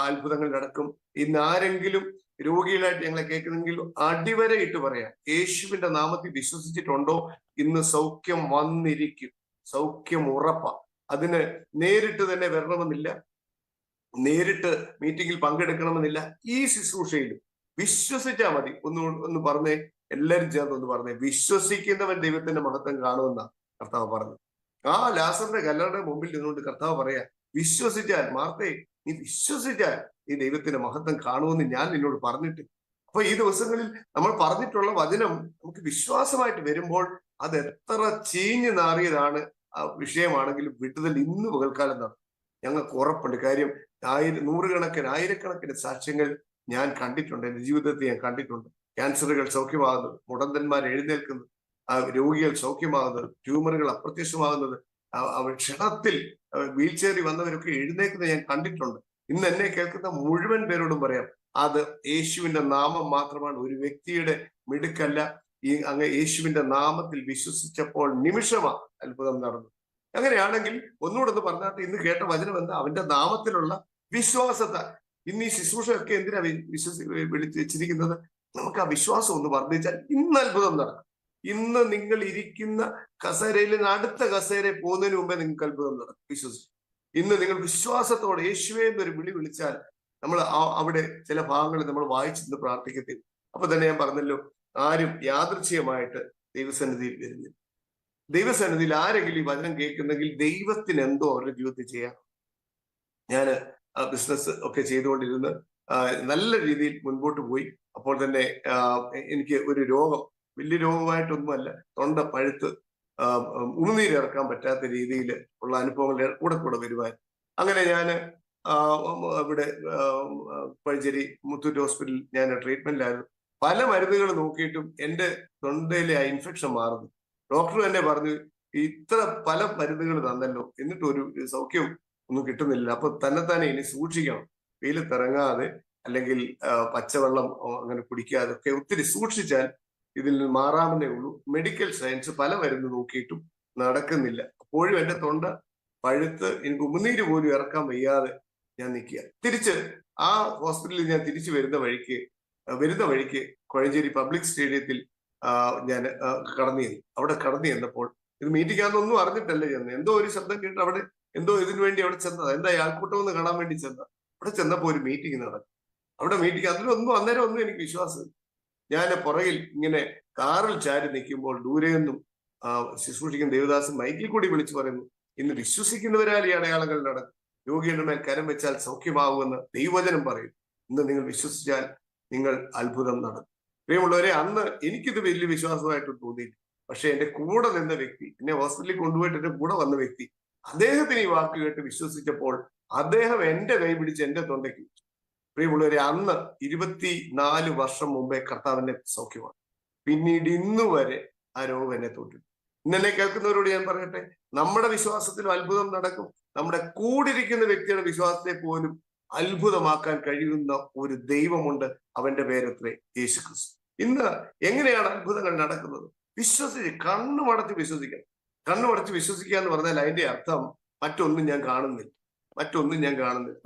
അത്ഭുതങ്ങൾ നടക്കും. ഇന്ന് ആരെങ്കിലും രോഗികളായിട്ട് ഞങ്ങളെ കേൾക്കുന്നെങ്കിൽ അടിവരയിട്ട് പറയാം, യേശുവിന്റെ നാമത്തിൽ വിശ്വസിച്ചിട്ടുണ്ടോ ഇന്ന് സൗഖ്യം വന്നിരിക്കും. സൗഖ്യം ഉറപ്പാ. അതിന് നേരിട്ട് തന്നെ വരണമെന്നില്ല, നേരിട്ട് മീറ്റിംഗിൽ പങ്കെടുക്കണമെന്നില്ല. ഈ ശുശ്രൂഷയിലും വിശ്വസിച്ചാൽ മതി. ഒന്ന് പറഞ്ഞേ, എല്ലാവരും ചേർന്ന് ഒന്ന് പറഞ്ഞേ, വിശ്വസിക്കുന്നവൻ ദൈവത്തിന്റെ മഹത്വം കാണുമെന്നാണ് കർത്താവ് പറഞ്ഞത്. ആ ലാസറിന്റെ കല്ലറയുടെ മുമ്പിൽ നിന്നുകൊണ്ട് കർത്താവ് പറയാ, വിശ്വസിച്ചാൽ, മാർത്തേ നീ വിശ്വസിച്ചാൽ ഈ ദൈവത്തിന്റെ മഹത്വം കാണുമെന്ന് ഞാൻ നിന്നോട് പറഞ്ഞിട്ട്. അപ്പൊ ഈ ദിവസങ്ങളിൽ നമ്മൾ പറഞ്ഞിട്ടുള്ള വചനം നമുക്ക് വിശ്വാസമായിട്ട് വരുമ്പോൾ അത് എത്ര ചീഞ്ഞു നാറിയതാണ് ആ വിഷയമാണെങ്കിലും വിടുതൽ ഇന്ന് പകൽക്കാലം നടക്കും. ഞങ്ങൾക്ക് ഉറപ്പുണ്ട്. കാര്യം നൂറുകണക്കിന് ആയിരക്കണക്കിന് സാക്ഷ്യങ്ങൾ ഞാൻ കണ്ടിട്ടുണ്ട്, എന്റെ ജീവിതത്തിൽ ഞാൻ കണ്ടിട്ടുണ്ട്. ക്യാൻസറുകൾ സൗഖ്യമാകുന്നത്, മുടന്തന്മാർ എഴുന്നേൽക്കുന്നത്, രോഗികൾ സൗഖ്യമാകുന്നത്, ട്യൂമറുകൾ അപ്രത്യക്ഷമാകുന്നത്, ക്ഷണത്തിൽ വീൽ ചെയറിൽ വന്നവരൊക്കെ എഴുന്നേക്കുന്നത് ഞാൻ കണ്ടിട്ടുണ്ട്. ഇന്ന് എന്നെ കേൾക്കുന്ന മുഴുവൻ പേരോടും പറയാം, അത് യേശുവിന്റെ നാമം മാത്രമാണ്. ഒരു വ്യക്തിയുടെ മിടുക്കല്ല. അങ്ങ് യേശുവിന്റെ നാമത്തിൽ വിശ്വസിച്ചപ്പോൾ നിമിഷമാ അത്ഭുതം നടന്നു. അങ്ങനെയാണെങ്കിൽ ഒന്നുകൂടെ ഒന്ന് പറഞ്ഞാൽ, ഇന്ന് കേട്ട വചനം എന്താ? അവന്റെ നാമത്തിലുള്ള വിശ്വാസത്താൽ. ഇന്ന് ഈ ശുശ്രൂഷയൊക്കെ എന്തിനാ വിളിച്ചു വെച്ചിരിക്കുന്നത്? നമുക്ക് ആ വിശ്വാസം ഒന്ന് വർദ്ധിച്ചാൽ ഇന്ന് അത്ഭുതം നടക്കും. ഇന്ന് നിങ്ങൾ ഇരിക്കുന്ന കസേരയിൽ നിന്ന് അടുത്ത കസേരയിൽ പോകുന്നതിന് മുമ്പേ നിങ്ങൾക്ക് അത്ഭുതം നടക്കും. വിശ്വസിച്ചു. ഇന്ന് നിങ്ങൾ വിശ്വാസത്തോടെ യേശുവേ എന്നൊരു വിളി വിളിച്ചാൽ നമ്മൾ അവിടെ ചില ഭാഗങ്ങൾ നമ്മൾ വായിച്ചിരുന്ന് പ്രാർത്ഥിക്കത്തില്ല. അപ്പൊ തന്നെ ഞാൻ പറഞ്ഞല്ലോ, ആരും യാദൃച്ഛികമായിട്ട് ദൈവസന്നിധിയിൽ വരുന്നില്ല. ദൈവസന്നിധിയിൽ ആരെങ്കിലും ഈ വചനം കേൾക്കുന്നെങ്കിൽ ദൈവത്തിന് എന്തോ അവരുടെ ജീവിതത്തിൽ ചെയ്യാം. ഞാൻ ബിസിനസ് ഒക്കെ ചെയ്തുകൊണ്ടിരുന്ന് നല്ല രീതിയിൽ മുൻപോട്ട് പോയി. അപ്പോൾ തന്നെ എനിക്ക് ഒരു രോഗം, വലിയ രോഗമായിട്ടൊന്നുമല്ല, തൊണ്ട പഴുത്ത് ഉമിനീരിറക്കാൻ പറ്റാത്ത രീതിയിൽ ഉള്ള അനുഭവങ്ങൾ കൂടെ വരുവാൻ. അങ്ങനെ ഞാൻ ഇവിടെ പഴഞ്ചേരി മുത്തൂറ്റ് ഹോസ്പിറ്റലിൽ ഞാൻ ട്രീറ്റ്മെന്റിലായിരുന്നു. പല മരുന്നുകൾ നോക്കിയിട്ടും എൻ്റെ തൊണ്ടയിലെ ആ ഇൻഫെക്ഷൻ മാറുന്നു. ഡോക്ടർ തന്നെ പറഞ്ഞു, ഇത്ര പല മരുന്നുകൾ തന്നല്ലോ, എന്നിട്ട് ഒരു സൗഖ്യം ഒന്നും കിട്ടുന്നില്ല. അപ്പൊ തന്നെ ഇനി സൂക്ഷിക്കണം, വെയിലത്തിറങ്ങാതെ അല്ലെങ്കിൽ പച്ചവെള്ളം അങ്ങനെ കുടിക്കാതെ ഒക്കെ ഒത്തിരി സൂക്ഷിച്ചാൽ ഇതിൽ നിന്ന് മാറാമെന്നേ ഉള്ളൂ. മെഡിക്കൽ സയൻസ് പല മരുന്ന് നോക്കിയിട്ടും നടക്കുന്നില്ല. അപ്പോഴും എൻ്റെ തൊണ്ട പഴുത്ത് എനിക്ക് ഉമിനീര് പോലും ഇറക്കാൻ വയ്യാതെ ഞാൻ നിൽക്കുക. തിരിച്ച് ആ ഹോസ്പിറ്റലിൽ ഞാൻ തിരിച്ചു വരുന്ന വഴിക്ക് കോഴഞ്ചേരി പബ്ലിക് സ്റ്റേഡിയത്തിൽ ഞാൻ അവിടെ കടന്നു ചെന്നപ്പോൾ, ഇത് മീറ്റിംഗാന്നൊന്നും അറിഞ്ഞിട്ടല്ല ചെന്നത്, എന്തോ ഒരു ശബ്ദം കേട്ട് അവിടെ എന്തോ ഇതിനു വേണ്ടി അവിടെ ചെന്നത്, എന്താ ആൾക്കൂട്ടം ഒന്ന് കാണാൻ വേണ്ടി ചെന്ന. അവിടെ ചെന്നപ്പോൾ ഒരു മീറ്റിംഗ് നടക്കും. അവിടെ മീറ്റിംഗ് അന്നേരം ഒന്നും എനിക്ക് വിശ്വാസം. ഞാൻ പുറകിൽ ഇങ്ങനെ കാറിൽ ചാരി നിൽക്കുമ്പോൾ ദൂരെ നിന്നും ശുശ്രൂഷിക്കുന്ന ദേവദാസൻ മൈക്കിൽ കൂടി വിളിച്ചു പറയുന്നു, ഇന്ന് വിശ്വസിക്കുന്നവരാൽ ഈ അടയാളങ്ങൾ നടക്കും, രോഗിയുടെ മേൽ കരം വെച്ചാൽ സൗഖ്യമാകുമെന്ന് ദൈവവചനം പറയും. ഇന്ന് നിങ്ങൾ വിശ്വസിച്ചാൽ നിങ്ങൾ അത്ഭുതം നടക്കും. പ്രിയമുള്ളവരെ, അന്ന് എനിക്കിത് വലിയ വിശ്വാസമായിട്ട് തോന്നിയില്ല. പക്ഷെ എന്റെ കൂടെ നിന്ന വ്യക്തി, എന്നെ ഹോസ്പിറ്റലിൽ കൊണ്ടുപോയിട്ട് എന്റെ കൂടെ വന്ന വ്യക്തി, അദ്ദേഹത്തിന് ഈ വാക്ക് കേട്ട് വിശ്വസിച്ചപ്പോൾ അദ്ദേഹം എന്റെ കൈ പിടിച്ച് എന്റെ തൊണ്ടയ്ക്ക് വെച്ചു. പ്രിയമുള്ളവരെ, അന്ന് 24 വർഷം മുമ്പേ കർത്താവിന്റെ സൗഖ്യമാണ്. പിന്നീട് ഇന്നു വരെ ആ രോഗം എന്നെ തൊട്ടില്ല. ഇന്നെന്നെ കേൾക്കുന്നവരോട് ഞാൻ പറയട്ടെ, നമ്മുടെ വിശ്വാസത്തിലും അത്ഭുതം നടക്കും. നമ്മുടെ കൂടിരിക്കുന്ന വ്യക്തിയുടെ വിശ്വാസത്തെ പോലും അത്ഭുതമാക്കാൻ കഴിയുന്ന ഒരു ദൈവമുണ്ട്. അവന്റെ പേരത്രേ യേശു ക്രിസ്തു. ഇന്ന് എങ്ങനെയാണ് അത്ഭുതങ്ങൾ നടക്കുന്നത്? വിശ്വസിച്ച് കണ്ണുമടച്ച് വിശ്വസിക്കണം. കണ്ണുമടച്ച് വിശ്വസിക്കുക എന്ന് പറഞ്ഞാൽ അതിന്റെ അർത്ഥം മറ്റൊന്നും ഞാൻ കാണുന്നില്ല.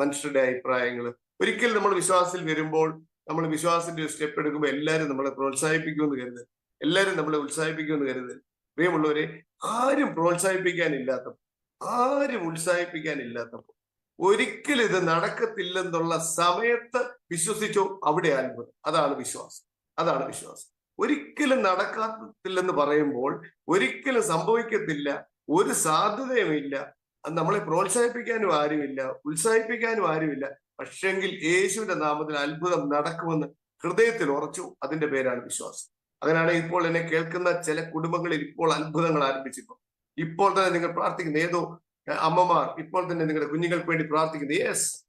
മനുഷ്യരുടെ അഭിപ്രായങ്ങൾ. ഒരിക്കൽ നമ്മൾ വിശ്വാസത്തിൽ വരുമ്പോൾ, നമ്മൾ വിശ്വാസത്തിന്റെ ഒരു സ്റ്റെപ്പ് എടുക്കുമ്പോൾ എല്ലാവരും നമ്മളെ പ്രോത്സാഹിപ്പിക്കുമെന്ന് കരുതരുത്. പ്രിയമുള്ളവരെ, ആരും ഉത്സാഹിപ്പിക്കാനില്ലാത്തപ്പോൾ ഒരിക്കലും ഇത് നടക്കത്തില്ലെന്നുള്ള സമയത്ത് വിശ്വസിച്ചോ, അവിടെ അത്ഭുതം. അതാണ് വിശ്വാസം. ഒരിക്കലും നടക്കത്തില്ലെന്ന് പറയുമ്പോൾ ഒരിക്കലും സംഭവിക്കത്തില്ല, ഒരു സാധ്യതയുമില്ല, നമ്മളെ പ്രോത്സാഹിപ്പിക്കാനും ആരുമില്ല, ഉത്സാഹിപ്പിക്കാനും ആരുമില്ല. പക്ഷെങ്കിൽ യേശുവിന്റെ നാമത്തിൽ അത്ഭുതം നടക്കുമെന്ന് ഹൃദയത്തിൽ ഉറച്ചു. അതിന്റെ പേരാണ് വിശ്വാസം. അങ്ങനെയാണ് ഇപ്പോൾ എന്നെ കേൾക്കുന്ന ചില കുടുംബങ്ങളിൽ ഇപ്പോൾ അത്ഭുതങ്ങൾ ആരംഭിച്ചിപ്പോൾ. ഇപ്പോൾ തന്നെ നിങ്ങൾ പ്രാർത്ഥിക്കുന്നു, ഏതോ അമ്മമാർ ഇപ്പോൾ തന്നെ നിങ്ങളുടെ കുഞ്ഞുങ്ങൾക്ക് വേണ്ടി പ്രാർത്ഥിക്കുന്നു.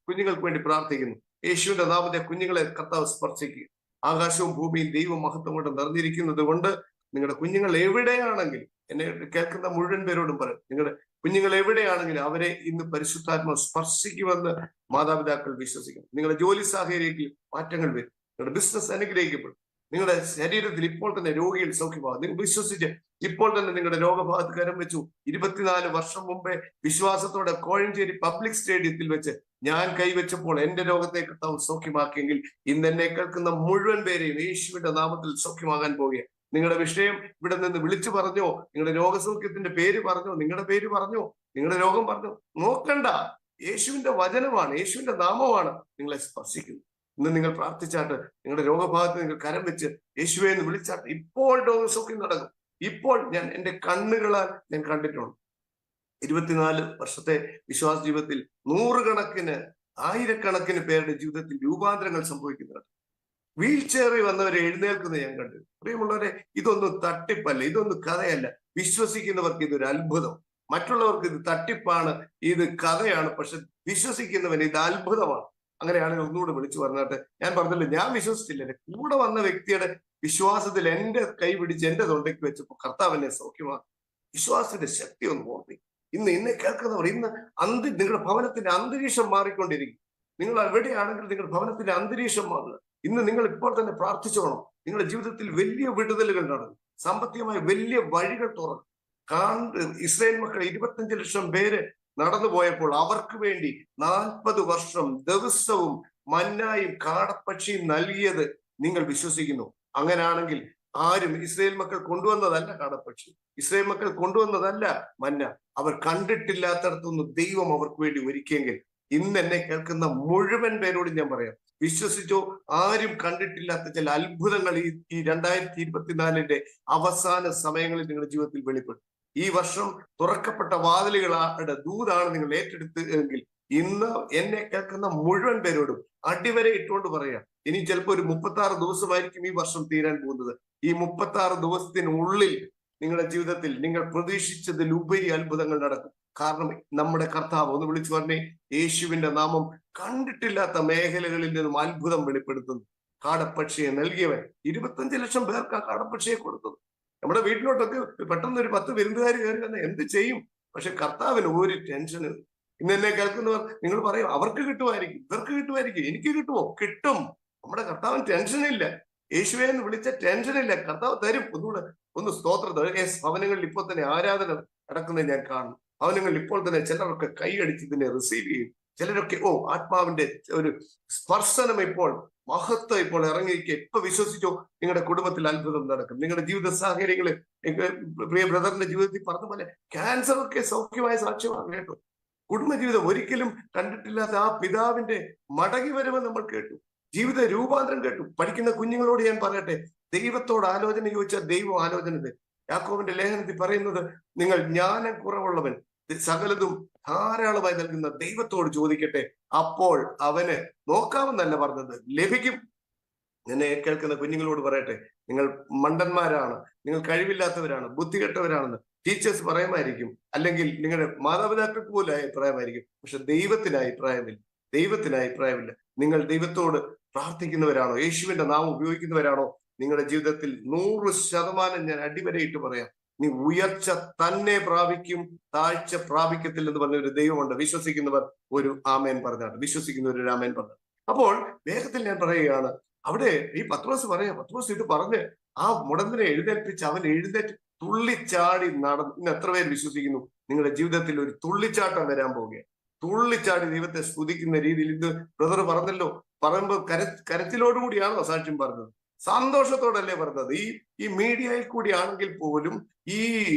കുഞ്ഞുങ്ങൾക്ക് വേണ്ടി പ്രാർത്ഥിക്കുന്നു. യേശുവിന്റെ നാമത്തെ കുഞ്ഞുങ്ങളെ കർത്താവ് സ്പർശിക്കുക. ആകാശവും ഭൂമിയും ദൈവ മഹത്വം കൊണ്ട് നിറഞ്ഞിരിക്കുന്നത് കൊണ്ട് നിങ്ങളുടെ കുഞ്ഞുങ്ങൾ എവിടെയാണെങ്കിലും, എന്നെ കേൾക്കുന്ന മുഴുവൻ പേരോടും പറയും, നിങ്ങളുടെ കുഞ്ഞുങ്ങൾ എവിടെയാണെങ്കിലും അവരെ ഇന്ന് പരിശുദ്ധാത്മ സ്പർശിക്കുമെന്ന് മാതാപിതാക്കൾ വിശ്വസിക്കണം. നിങ്ങളുടെ ജോലി സാഹചര്യത്തിൽ മാറ്റങ്ങൾ വരും, നിങ്ങളുടെ ബിസിനസ് അനുഗ്രഹിക്കപ്പെടും, നിങ്ങളുടെ ശരീരത്തിൽ ഇപ്പോൾ തന്നെ രോഗികൾ സൗഖ്യമാകും. നിങ്ങൾ വിശ്വസിച്ച് ഇപ്പോൾ തന്നെ നിങ്ങളുടെ രോഗഭാഗത്ത് കരം വെച്ചു. 24 വർഷം മുമ്പേ വിശ്വാസത്തോടെ കോഴഞ്ചേരി പബ്ലിക് സ്റ്റേഡിയത്തിൽ വെച്ച് ഞാൻ കൈവച്ചപ്പോൾ എന്റെ രോഗത്തെ കർത്താവ് സൗഖ്യമാക്കിയെങ്കിൽ ഇന്ന് എന്നെ കേൾക്കുന്ന മുഴുവൻ പേരെയും യേശുവിന്റെ നാമത്തിൽ സൗഖ്യമാകാൻ പോവുകയാണ്. നിങ്ങളുടെ വിഷയം ഇവിടെ നിന്ന് വിളിച്ചു പറഞ്ഞോ, നിങ്ങളുടെ രോഗസൗഖ്യത്തിന്റെ പേര് പറഞ്ഞോ, നിങ്ങളുടെ പേര് പറഞ്ഞോ, നിങ്ങളുടെ രോഗം പറഞ്ഞോ, നോക്കണ്ട. യേശുവിന്റെ വചനമാണ്, യേശുവിന്റെ നാമമാണ് നിങ്ങളെ സ്പർശിക്കുന്നത്. ഇന്ന് നിങ്ങൾ പ്രാർത്ഥിച്ചാട്ട് നിങ്ങളുടെ രോഗഭാഗത്ത് നിങ്ങൾ കരം വെച്ച് യേശുവെ എന്ന് വിളിച്ചാട്ട് ഇപ്പോൾ രോഗസൗഖ്യം നടക്കും. ഇപ്പോൾ ഞാൻ എന്റെ കണ്ണുകളാൽ ഞാൻ കണ്ടിട്ടുണ്ട്. 24 വർഷത്തെ വിശ്വാസ ജീവിതത്തിൽ നൂറുകണക്കിന് ആയിരക്കണക്കിന് പേരുടെ ജീവിതത്തിൽ രൂപാന്തരങ്ങൾ സംഭവിക്കുന്നുണ്ട്. വീൽ ചെയറിൽ വന്നവരെ എഴുന്നേൽക്കുന്നത് ഞാൻ കണ്ടു. പ്രിയമുള്ളവരെ, ഇതൊന്നും തട്ടിപ്പല്ല, ഇതൊന്നും കഥയല്ല. വിശ്വസിക്കുന്നവർക്ക് ഇതൊരു അത്ഭുതം. മറ്റുള്ളവർക്ക് ഇത് തട്ടിപ്പാണ്, ഇത് കഥയാണ്. പക്ഷെ വിശ്വസിക്കുന്നവന് ഇത് അത്ഭുതമാണ്. അങ്ങനെയാണെങ്കിൽ ഒന്നുകൂടെ വിളിച്ചു പറഞ്ഞാട്ട്, ഞാൻ പറഞ്ഞില്ല ഞാൻ വിശ്വസിച്ചില്ല, എന്റെ കൂടെ വന്ന വ്യക്തിയുടെ വിശ്വാസത്തിൽ എന്റെ കൈ പിടിച്ച് എന്റെ തൊണ്ടയ്ക്ക് വെച്ചപ്പോൾ കർത്താവ് എന്നെ സൗഖ്യമാക്കി. വിശ്വാസത്തിന്റെ ശക്തി ഒന്ന് ഓർമ്മി. ഇന്ന് കേൾക്കുന്നവർ, ഇന്ന് നിങ്ങളുടെ ഭവനത്തിന്റെ അന്തരീക്ഷം മാറിക്കൊണ്ടിരിക്കും. നിങ്ങൾ എവിടെയാണെങ്കിലും നിങ്ങളുടെ ഭവനത്തിന്റെ അന്തരീക്ഷം മാറുക. ഇന്ന് നിങ്ങൾ ഇപ്പോൾ തന്നെ പ്രാർത്ഥിച്ചോണം. നിങ്ങളുടെ ജീവിതത്തിൽ വലിയ വിടുതലുകൾ നടന്നു, സാമ്പത്തികമായ വലിയ വഴികൾ തുറന്നു. ഇസ്രായേൽ മക്കൾ 25 ലക്ഷം പേര് നടന്നു പോയപ്പോൾ അവർക്ക് വേണ്ടി 40 വർഷം ദിവസവും മന്നായും കാടപ്പക്ഷിയും നൽകിയത് നിങ്ങൾ വിശ്വസിക്കുന്നു. അങ്ങനെയാണെങ്കിൽ ആരും ഇസ്രായേൽ മക്കൾ കൊണ്ടുവന്നതല്ല കാടപ്പക്ഷി, ഇസ്രായേൽ മക്കൾ കൊണ്ടുവന്നതല്ല മന്ന. അവർ കണ്ടിട്ടില്ലാത്തടത്തുനിന്ന് ദൈവം അവർക്ക് വേണ്ടി ഒരുക്കിയെങ്കിൽ ഇന്ന് എന്നെ കേൾക്കുന്ന മുഴുവൻ പേരോടും ഞാൻ പറയാം, വിശ്വസിച്ചോ. ആരും കണ്ടിട്ടില്ലാത്ത ചില അത്ഭുതങ്ങൾ ഈ 2024 അവസാന സമയങ്ങളിൽ നിങ്ങളുടെ ജീവിതത്തിൽ വെളിപ്പെടും. ഈ വർഷം തുറക്കപ്പെട്ട വാതിലുകളുടെ ദൂതാണ് നിങ്ങൾ ഏറ്റെടുത്തെങ്കിൽ ഇന്ന് എന്നെ കേൾക്കുന്ന മുഴുവൻ പേരോടും അടിവരെ ഇട്ടുകൊണ്ട് പറയാം, ഇനി ചിലപ്പോൾ ഒരു 36 ദിവസമായിരിക്കും ഈ വർഷം തീരാൻ പോകുന്നത്. ഈ 36 ദിവസത്തിനുള്ളിൽ നിങ്ങളുടെ ജീവിതത്തിൽ നിങ്ങൾ പ്രതീക്ഷിച്ചതിലുപരി അത്ഭുതങ്ങൾ നടക്കും. കാരണം നമ്മുടെ കർത്താവ്, ഒന്ന് വിളിച്ചു പറഞ്ഞേ, യേശുവിന്റെ നാമം കണ്ടിട്ടില്ലാത്ത മേഖലകളിൽ നിന്നും അത്ഭുതം വെളിപ്പെടുത്തുന്നു. കാടപ്പക്ഷിയെ നൽകിയവൻ 25 ലക്ഷം പേർക്ക് ആ കാടപ്പക്ഷിയെ കൊടുത്തത്. നമ്മുടെ വീട്ടിലോട്ടൊക്കെ പെട്ടെന്ന് ഒരു 10 വിരുന്നുകാർ കയറി വന്നാൽ എന്ത് ചെയ്യും? പക്ഷെ കർത്താവിന് ഒരു ടെൻഷന്. ഇന്ന് എന്നെ കേൾക്കുന്നവർ നിങ്ങൾ പറയും, അവർക്ക് കിട്ടുമായിരിക്കും, ഇവർക്ക് കിട്ടുമായിരിക്കും, എനിക്ക് കിട്ടുമോ? കിട്ടും. നമ്മുടെ കർത്താവിന് ടെൻഷനില്ല. യേശുവെ എന്ന് വിളിച്ച ടെൻഷനില്ല, കർത്താവ് തരും. ഒന്ന് സ്തോത്രം. ഭവനങ്ങളിൽ ഇപ്പോൾ തന്നെ ആരാധന നടക്കുന്നത് ഞാൻ കാണും. ഭവനങ്ങളിൽ ഇപ്പോൾ തന്നെ ചിലരൊക്കെ കൈയടിച്ച് ഇതിനെ റിസീവ് ചെയ്യും. ചിലരൊക്കെ ആത്മാവിന്റെ ഒരു സ്പർശനം ഇപ്പോൾ, മഹത്വം ഇപ്പോൾ ഇറങ്ങിയിരിക്കുക. ഇപ്പൊ വിശ്വസിച്ചോ, നിങ്ങളുടെ കുടുംബത്തിൽ അത്ഭുതം നടക്കും. നിങ്ങളുടെ ജീവിത സാഹചര്യങ്ങളിൽ, പ്രിയ ബ്രദറിന്റെ ജീവിതത്തിൽ പറഞ്ഞ പോലെ ക്യാൻസർ ഒക്കെ സൗഖ്യമായ സാക്ഷ്യമാണ് കേട്ടോ. കുടുംബജീവിതം ഒരിക്കലും കണ്ടിട്ടില്ലാത്ത ആ പിതാവിന്റെ മടങ്ങി വരവ് നമ്മൾ കേട്ടു. ജീവിത രൂപാന്തരം കേട്ടു. പഠിക്കുന്ന കുഞ്ഞുങ്ങളോട് ഞാൻ പറയട്ടെ, ദൈവത്തോട് ആലോചന ചോദിച്ചാൽ ദൈവം ആലോചന തരും. യാക്കോബിന്റെ ലേഖനത്തിൽ പറയുന്നത്, നിങ്ങൾ ജ്ഞാനം കുറവുള്ളവൻ സകലതും ധാരാളമായി നൽകുന്ന ദൈവത്തോട് ചോദിക്കട്ടെ, അപ്പോൾ അവന് നോക്കാമെന്നല്ല പറഞ്ഞത്, ലഭിക്കും. എന്നെ കേൾക്കുന്ന കുഞ്ഞുങ്ങളോട് പറയട്ടെ, നിങ്ങൾ മണ്ടന്മാരാണ്, നിങ്ങൾ കഴിവില്ലാത്തവരാണ്, ബുദ്ധികെട്ടവരാണെന്ന് ടീച്ചേഴ്സ് പറയുമായിരിക്കും, അല്ലെങ്കിൽ നിങ്ങളുടെ മാതാപിതാക്കൾക്ക് പോലും അഭിപ്രായമായിരിക്കും. പക്ഷെ ദൈവത്തിന് അഭിപ്രായമില്ല. ദൈവത്തിന് അഭിപ്രായമില്ല. നിങ്ങൾ ദൈവത്തോട് പ്രാർത്ഥിക്കുന്നവരാണോ, യേശുവിന്റെ നാമം ഉപയോഗിക്കുന്നവരാണോ, നിങ്ങളുടെ ജീവിതത്തിൽ 100% ഞാൻ അടിവരയിട്ട് പറയാം, നീ ഉയർച്ച തന്നെ പ്രാപിക്കും, താഴ്ച പ്രാപിക്കത്തില്ല എന്ന് പറഞ്ഞ ഒരു ദൈവമുണ്ട്. വിശ്വസിക്കുന്നവർ ഒരു ആമേൻ പറഞ്ഞാണ്, വിശ്വസിക്കുന്നവർ ഒരു ആമേൻ പറഞ്ഞു. അപ്പോൾ വേഗത്തിൽ ഞാൻ പറയുകയാണ്, അവിടെ ഈ പത്രോസ് പത്രോസ് ഇത് പറഞ്ഞ് ആ മുടന്തിനെ എഴുന്നേൽപ്പിച്ച് അവൻ എഴുന്നേറ്റ് തുള്ളിച്ചാടി നടന്നു. ഇന്ന് എത്ര പേര് വിശ്വസിക്കുന്നു നിങ്ങളുടെ ജീവിതത്തിൽ ഒരു തുള്ളിച്ചാട്ടം വരാൻ പോവുകയാണ്? തുള്ളിച്ചാടി ദൈവത്തെ സ്തുതിക്കുന്ന രീതിയിൽ. ഇത് ബ്രദർ പറഞ്ഞല്ലോ, പറയുമ്പോൾ കരച്ചിലോടുകൂടിയാണോ സാക്ഷ്യം പറഞ്ഞത്? സന്തോഷത്തോടല്ലേ പറഞ്ഞത്? ഈ മീഡിയയിൽ കൂടി ആണെങ്കിൽ പോലും, ഈ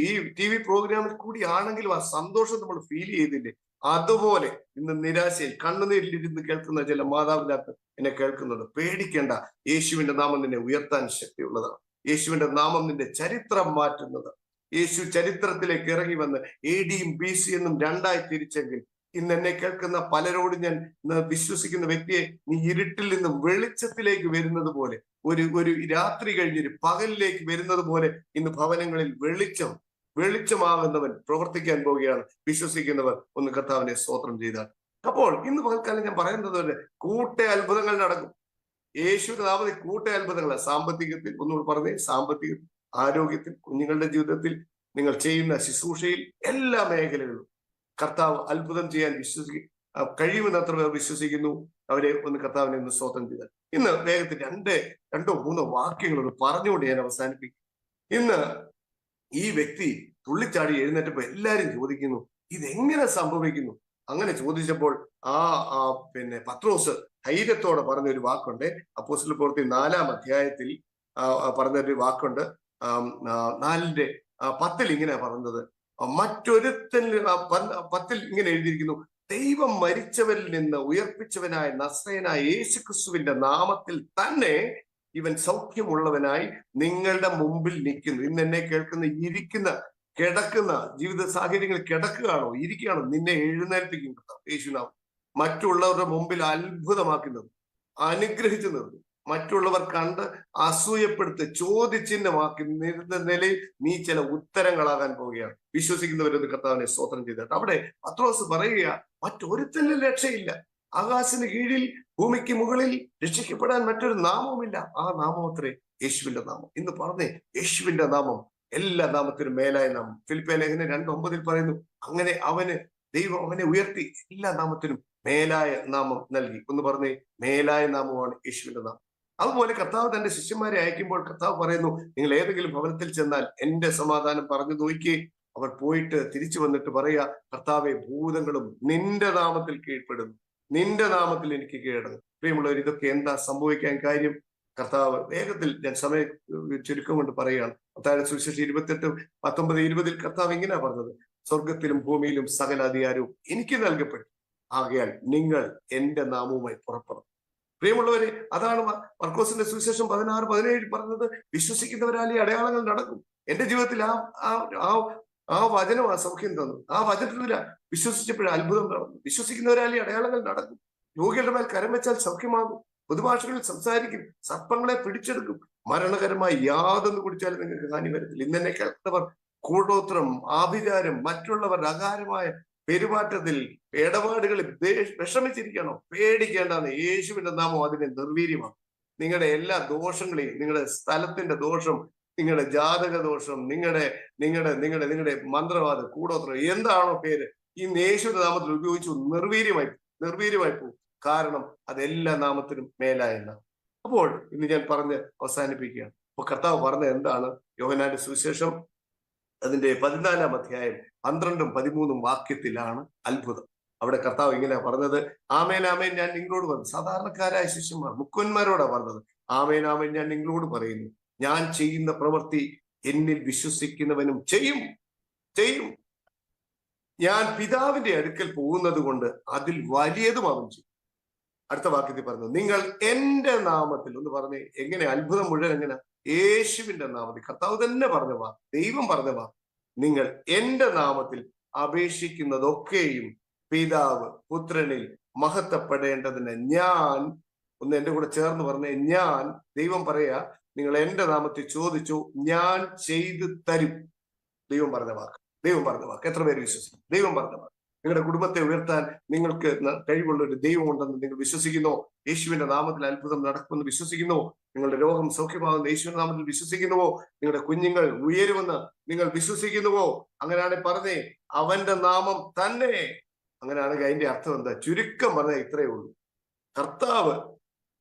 TV പ്രോഗ്രാമിൽ കൂടി ആണെങ്കിലും ആ സന്തോഷം നമ്മൾ ഫീൽ ചെയ്തില്ലേ? അതുപോലെ ഇന്ന് നിരാശയിൽ കണ്ണുനീരിലിരുന്ന് കേൾക്കുന്ന ചില മാതാപിതാക്കൾ എന്നെ കേൾക്കുന്നുണ്ട്. പേടിക്കേണ്ട, യേശുവിന്റെ നാമം നിന്നെ ഉയർത്താൻ ശക്തിയുള്ളതാണ്. യേശുവിന്റെ നാമം നിന്റെ ചരിത്രം മാറ്റുന്നത്. യേശു ചരിത്രത്തിലേക്ക് ഇറങ്ങി വന്ന് AD യും BC എന്നും രണ്ടായി തിരിച്ചെങ്കിൽ ഇന്ന് എന്നെ കേൾക്കുന്ന പലരോടും ഞാൻ വിശ്വസിക്കുന്ന വ്യക്തിയെ, നീ ഇരുട്ടിൽ നിന്നും വെളിച്ചത്തിലേക്ക് വരുന്നത് പോലെ, ഒരു രാത്രി കഴിഞ്ഞൊരു പകലിലേക്ക് വരുന്നത് പോലെ ഇന്ന് ഭവനങ്ങളിൽ വെളിച്ചമാകുന്നവൻ പ്രവർത്തിക്കാൻ പോവുകയാണ്. വിശ്വസിക്കുന്നവർ ഒന്ന് കർത്താവിനെ സ്തോത്രം ചെയ്താൽ. അപ്പോൾ ഇന്ന് പകൽക്കാലം ഞാൻ പറയുന്നത് പോലെ കൂട്ട അത്ഭുതങ്ങൾ നടക്കും. യേശുവിന്റെ നാമത്തിൽ കൂട്ട അത്ഭുതങ്ങളാണ്. സാമ്പത്തികത്തിൽ, ഒന്നുകൂടി പറഞ്ഞേ, സാമ്പത്തികത്തിൽ ആരോഗ്യത്തിൽ, കുഞ്ഞുങ്ങളുടെ ജീവിതത്തിൽ, നിങ്ങൾ ചെയ്യുന്ന ശുശ്രൂഷയിൽ, എല്ലാ മേഖലകളിലും കർത്താവ് അത്ഭുതം ചെയ്യാൻ കഴിയുമെന്നത്ര പേർ വിശ്വസിക്കുന്നു. അവരെ ഒന്ന് കർത്താവിനെ ഒന്ന് സ്തോത്രം ചെയ്താൽ. ഇന്ന് വേഗത്തിൽ രണ്ടോ മൂന്നോ വാക്യങ്ങളൊന്ന് പറഞ്ഞുകൊണ്ട് ഞാൻ അവസാനിപ്പിക്കും. ഇന്ന് ഈ വ്യക്തി തുള്ളിച്ചാടി എഴുന്നേറ്റപ്പോ എല്ലാരും ചോദിക്കുന്നു, ഇതെങ്ങനെ സംഭവിക്കുന്നു? അങ്ങനെ ചോദിച്ചപ്പോൾ പത്രോസ് ധൈര്യത്തോടെ പറഞ്ഞൊരു വാക്കുണ്ട്. അപ്പോസ്തല പ്രവൃത്തി 4-ാം അധ്യായത്തിൽ പറഞ്ഞൊരു വാക്കുണ്ട്. 4:10 ഇങ്ങനെ പറഞ്ഞത്, മറ്റൊരുത്തൻ 10 ഇങ്ങനെ എഴുതിയിരിക്കുന്നു, ദൈവം മരിച്ചവരിൽ നിന്ന് ഉയർപ്പിച്ചവനായ നസ്രയനായ യേശുക്രിസ്തുവിന്റെ നാമത്തിൽ തന്നെ ഇവൻ സൗഖ്യമുള്ളവനായി നിങ്ങളുടെ മുമ്പിൽ നിൽക്കുന്നു. ഇന്ന് എന്നെ കേൾക്കുന്ന കിടക്കുന്ന ജീവിത സാഹചര്യങ്ങളിൽ കിടക്കുകയാണോ, ഇരിക്കുകയാണോ, നിന്നെ എഴുന്നേൽപ്പിക്കും യേശുനാമം. മറ്റുള്ളവരുടെ മുമ്പിൽ അത്ഭുതമാക്കുന്നത്, അനുഗ്രഹിച്ചു നിർത്തും. മറ്റുള്ളവർ കണ്ട് അസൂയപ്പെടുത്ത് ചോദ്യചിഹ്നമാക്കി നിരുന്ന നിലയിൽ നീ ചില ഉത്തരങ്ങളാകാൻ പോവുകയാണ്. വിശ്വസിക്കുന്നവരൊന്ന് കർത്താവിനെ സ്തോത്രം ചെയ്തിട്ട് അവിടെ പത്രോസ് പറയുക, മറ്റൊരുത്തന്റെ രക്ഷയില്ല, ആകാശത്തിന് കീഴിൽ ഭൂമിക്ക് മുകളിൽ രക്ഷിക്കപ്പെടാൻ മറ്റൊരു നാമവുമില്ല, ആ നാമമത്രേ യേശുവിന്റെ നാമം. ഇന്ന് പറഞ്ഞേ, യേശുവിന്റെ നാമം എല്ലാ നാമത്തിനും മേലായ നാമം. ഫിലിപ്പിയ ലേഖനം 2:9 പറയുന്നു, അങ്ങനെ ദൈവം അവനെ ഉയർത്തി എല്ലാ നാമത്തിനും മേലായ നാമം നൽകി. ഒന്ന് പറഞ്ഞേ, മേലായ നാമമാണ് യേശുവിന്റെ നാമം. അതുപോലെ കർത്താവ് തന്റെ ശിഷ്യന്മാരെ അയക്കുമ്പോൾ കർത്താവ് പറയുന്നു, നിങ്ങൾ ഏതെങ്കിലും ഭവനത്തിൽ ചെന്നാൽ എന്റെ സമാധാനം പറഞ്ഞു നോക്കിയേ. അവർ പോയിട്ട് തിരിച്ചു വന്നിട്ട് പറയുക, കർത്താവെ, ഭൂതങ്ങളും നിന്റെ നാമത്തിൽ കീഴ്പ്പെടുന്നു, നിന്റെ നാമത്തിൽ എനിക്ക് കീഴടങ്ങും. പ്രിയമുള്ളവർ, ഇതൊക്കെ എന്താ സംഭവിക്കാൻ കാര്യം? കർത്താവ് വേഗത്തിൽ, ഞാൻ സമയം ചുരുക്കം കൊണ്ട് പറയുകയാണ്. മത്തായിയുടെ സുവിശേഷം 28:19-20 കർത്താവ് ഇങ്ങനെയാ പറഞ്ഞത്, സ്വർഗത്തിലും ഭൂമിയിലും സകല അധികാരവും എനിക്ക് നൽകപ്പെട്ടു, ആകയാൽ നിങ്ങൾ എന്റെ നാമവുമായി പുറപ്പെടും. പ്രിയമുള്ളവരെ, അതാണ് മർക്കോസിന്റെ സുവിശേഷം 16-17 പറഞ്ഞത്, വിശ്വസിക്കുന്നവരാൽ ഈ അടയാളങ്ങൾ നടക്കും. എന്റെ ജീവിതത്തിൽ ആ വചനം ആ സൗഖ്യം തന്നു. ആ വചനത്തില വിശ്വസിച്ചപ്പോഴും അത്ഭുതം നടന്നു. വിശ്വസിക്കുന്നവരാൽ ഈ അടയാളങ്ങൾ നടക്കും. രോഗികളുടെ മേൽ കരം വെച്ചാൽ സൗഖ്യമാകും, പൊതുഭാഷകളിൽ സംസാരിക്കും, സർപ്പങ്ങളെ പിടിച്ചെടുക്കും, മരണകരമായി യാതൊന്ന് കുടിച്ചാലും നിങ്ങൾക്ക് ഹാനി വരത്തില്ല. ഇന്നെന്നെ കേൾക്കുന്നവർ കൂടോത്രം, ആഭിചാരം, മറ്റുള്ളവർ അകാരമായ പെരുമാറ്റത്തിൽ, ഇടപാടുകളിൽ വിഷമിച്ചിരിക്കണോ? പേടിക്കേണ്ടെന്ന്, യേശുവിന്റെ നാമം അതിനെ നിർവീര്യമാണ്. നിങ്ങളുടെ എല്ലാ ദോഷങ്ങളെയും, നിങ്ങളുടെ സ്ഥലത്തിന്റെ ദോഷം, നിങ്ങളുടെ ജാതക ദോഷം, നിങ്ങളുടെ മന്ത്രവാദം, കൂടോത്രം, എന്താണോ പേര്, ഈ യേശുവിന്റെ നാമത്തിൽ ഉപയോഗിച്ചു നിർവീര്യമായി പോകും. കാരണം അതെല്ലാ നാമത്തിനും മേലായ നാമം. അപ്പോൾ ഇന്ന് ഞാൻ പറഞ്ഞ് അവസാനിപ്പിക്കുകയാണ്. അപ്പൊ കർത്താവ് പറഞ്ഞ എന്താണ്? യോഹന്നാന്റെ സുവിശേഷം അതിന്റെ 14-ാം അധ്യായം 12-13 വാക്യത്തിലാണ് അത്ഭുതം. അവിടെ കർത്താവ് ഇങ്ങനെയാ പറഞ്ഞത്, ആമേൻ ആമേൻ ഞാൻ നിങ്ങളോട് പറഞ്ഞു. സാധാരണക്കാരായ ശിഷ്യന്മാർ, മുക്കുവന്മാരോടാ പറഞ്ഞത്. ആമേൻ ആമേൻ ഞാൻ നിങ്ങളോട് പറയുന്നു, ഞാൻ ചെയ്യുന്ന പ്രവൃത്തി എന്നിൽ വിശ്വസിക്കുന്നവനും ചെയ്യും. ഞാൻ പിതാവിന്റെ അടുക്കൽ പോകുന്നത് കൊണ്ട് അതിൽ വലിയതും അവൻ ചെയ്യും. അടുത്ത വാക്യത്തിൽ പറഞ്ഞു, നിങ്ങൾ എന്റെ നാമത്തിൽ, ഒന്ന് പറഞ്ഞേ, എങ്ങനെ അത്ഭുതം മുഴുവൻ എങ്ങനെ? യേശുവിന്റെ നാമത്തിൽ, കർത്താവ് തന്നെ പറഞ്ഞ വാക്ക്, ദൈവം പറഞ്ഞ വാക്ക്, നിങ്ങൾ എന്റെ നാമത്തിൽ അപേക്ഷിക്കുന്നതൊക്കെയും പിതാവ് പുത്രനിൽ മഹത്വപ്പെടേണ്ടതിന് ഞാൻ, ഒന്ന് എന്റെ കൂടെ ചേർന്ന് പറഞ്ഞേ, ഞാൻ, ദൈവം പറയാ, നിങ്ങൾ എന്റെ നാമത്തിൽ ചോദിച്ചു, ഞാൻ ചെയ്തു തരും. ദൈവം പറഞ്ഞ വാക്ക്. എത്ര പേര് വിശ്വസിക്കും? ദൈവം പറഞ്ഞ വാക്ക്. നിങ്ങളുടെ കുടുംബത്തെ ഉയർത്താൻ നിങ്ങൾക്ക് കഴിവുള്ള ഒരു ദൈവം ഉണ്ടെന്ന് നിങ്ങൾ വിശ്വസിക്കുന്നോ? യേശുവിന്റെ നാമത്തിൽ അത്ഭുതം നടക്കുമെന്ന് വിശ്വസിക്കുന്നോ? നിങ്ങളുടെ രോഗം സൗഖ്യമാകുന്ന യേശുവിന്റെ നാമത്തിൽ വിശ്വസിക്കുന്നുവോ? നിങ്ങളുടെ കുഞ്ഞുങ്ങൾ ഉയരുമെന്ന് നിങ്ങൾ വിശ്വസിക്കുന്നുവോ? അങ്ങനെയാണെങ്കിൽ പറഞ്ഞേ, അവന്റെ നാമം തന്നെ. അങ്ങനെയാണെങ്കിൽ അതിന്റെ അർത്ഥം എന്താ? ചുരുക്കം പറഞ്ഞാൽ ഇത്രയേ ഉള്ളൂ. കർത്താവ്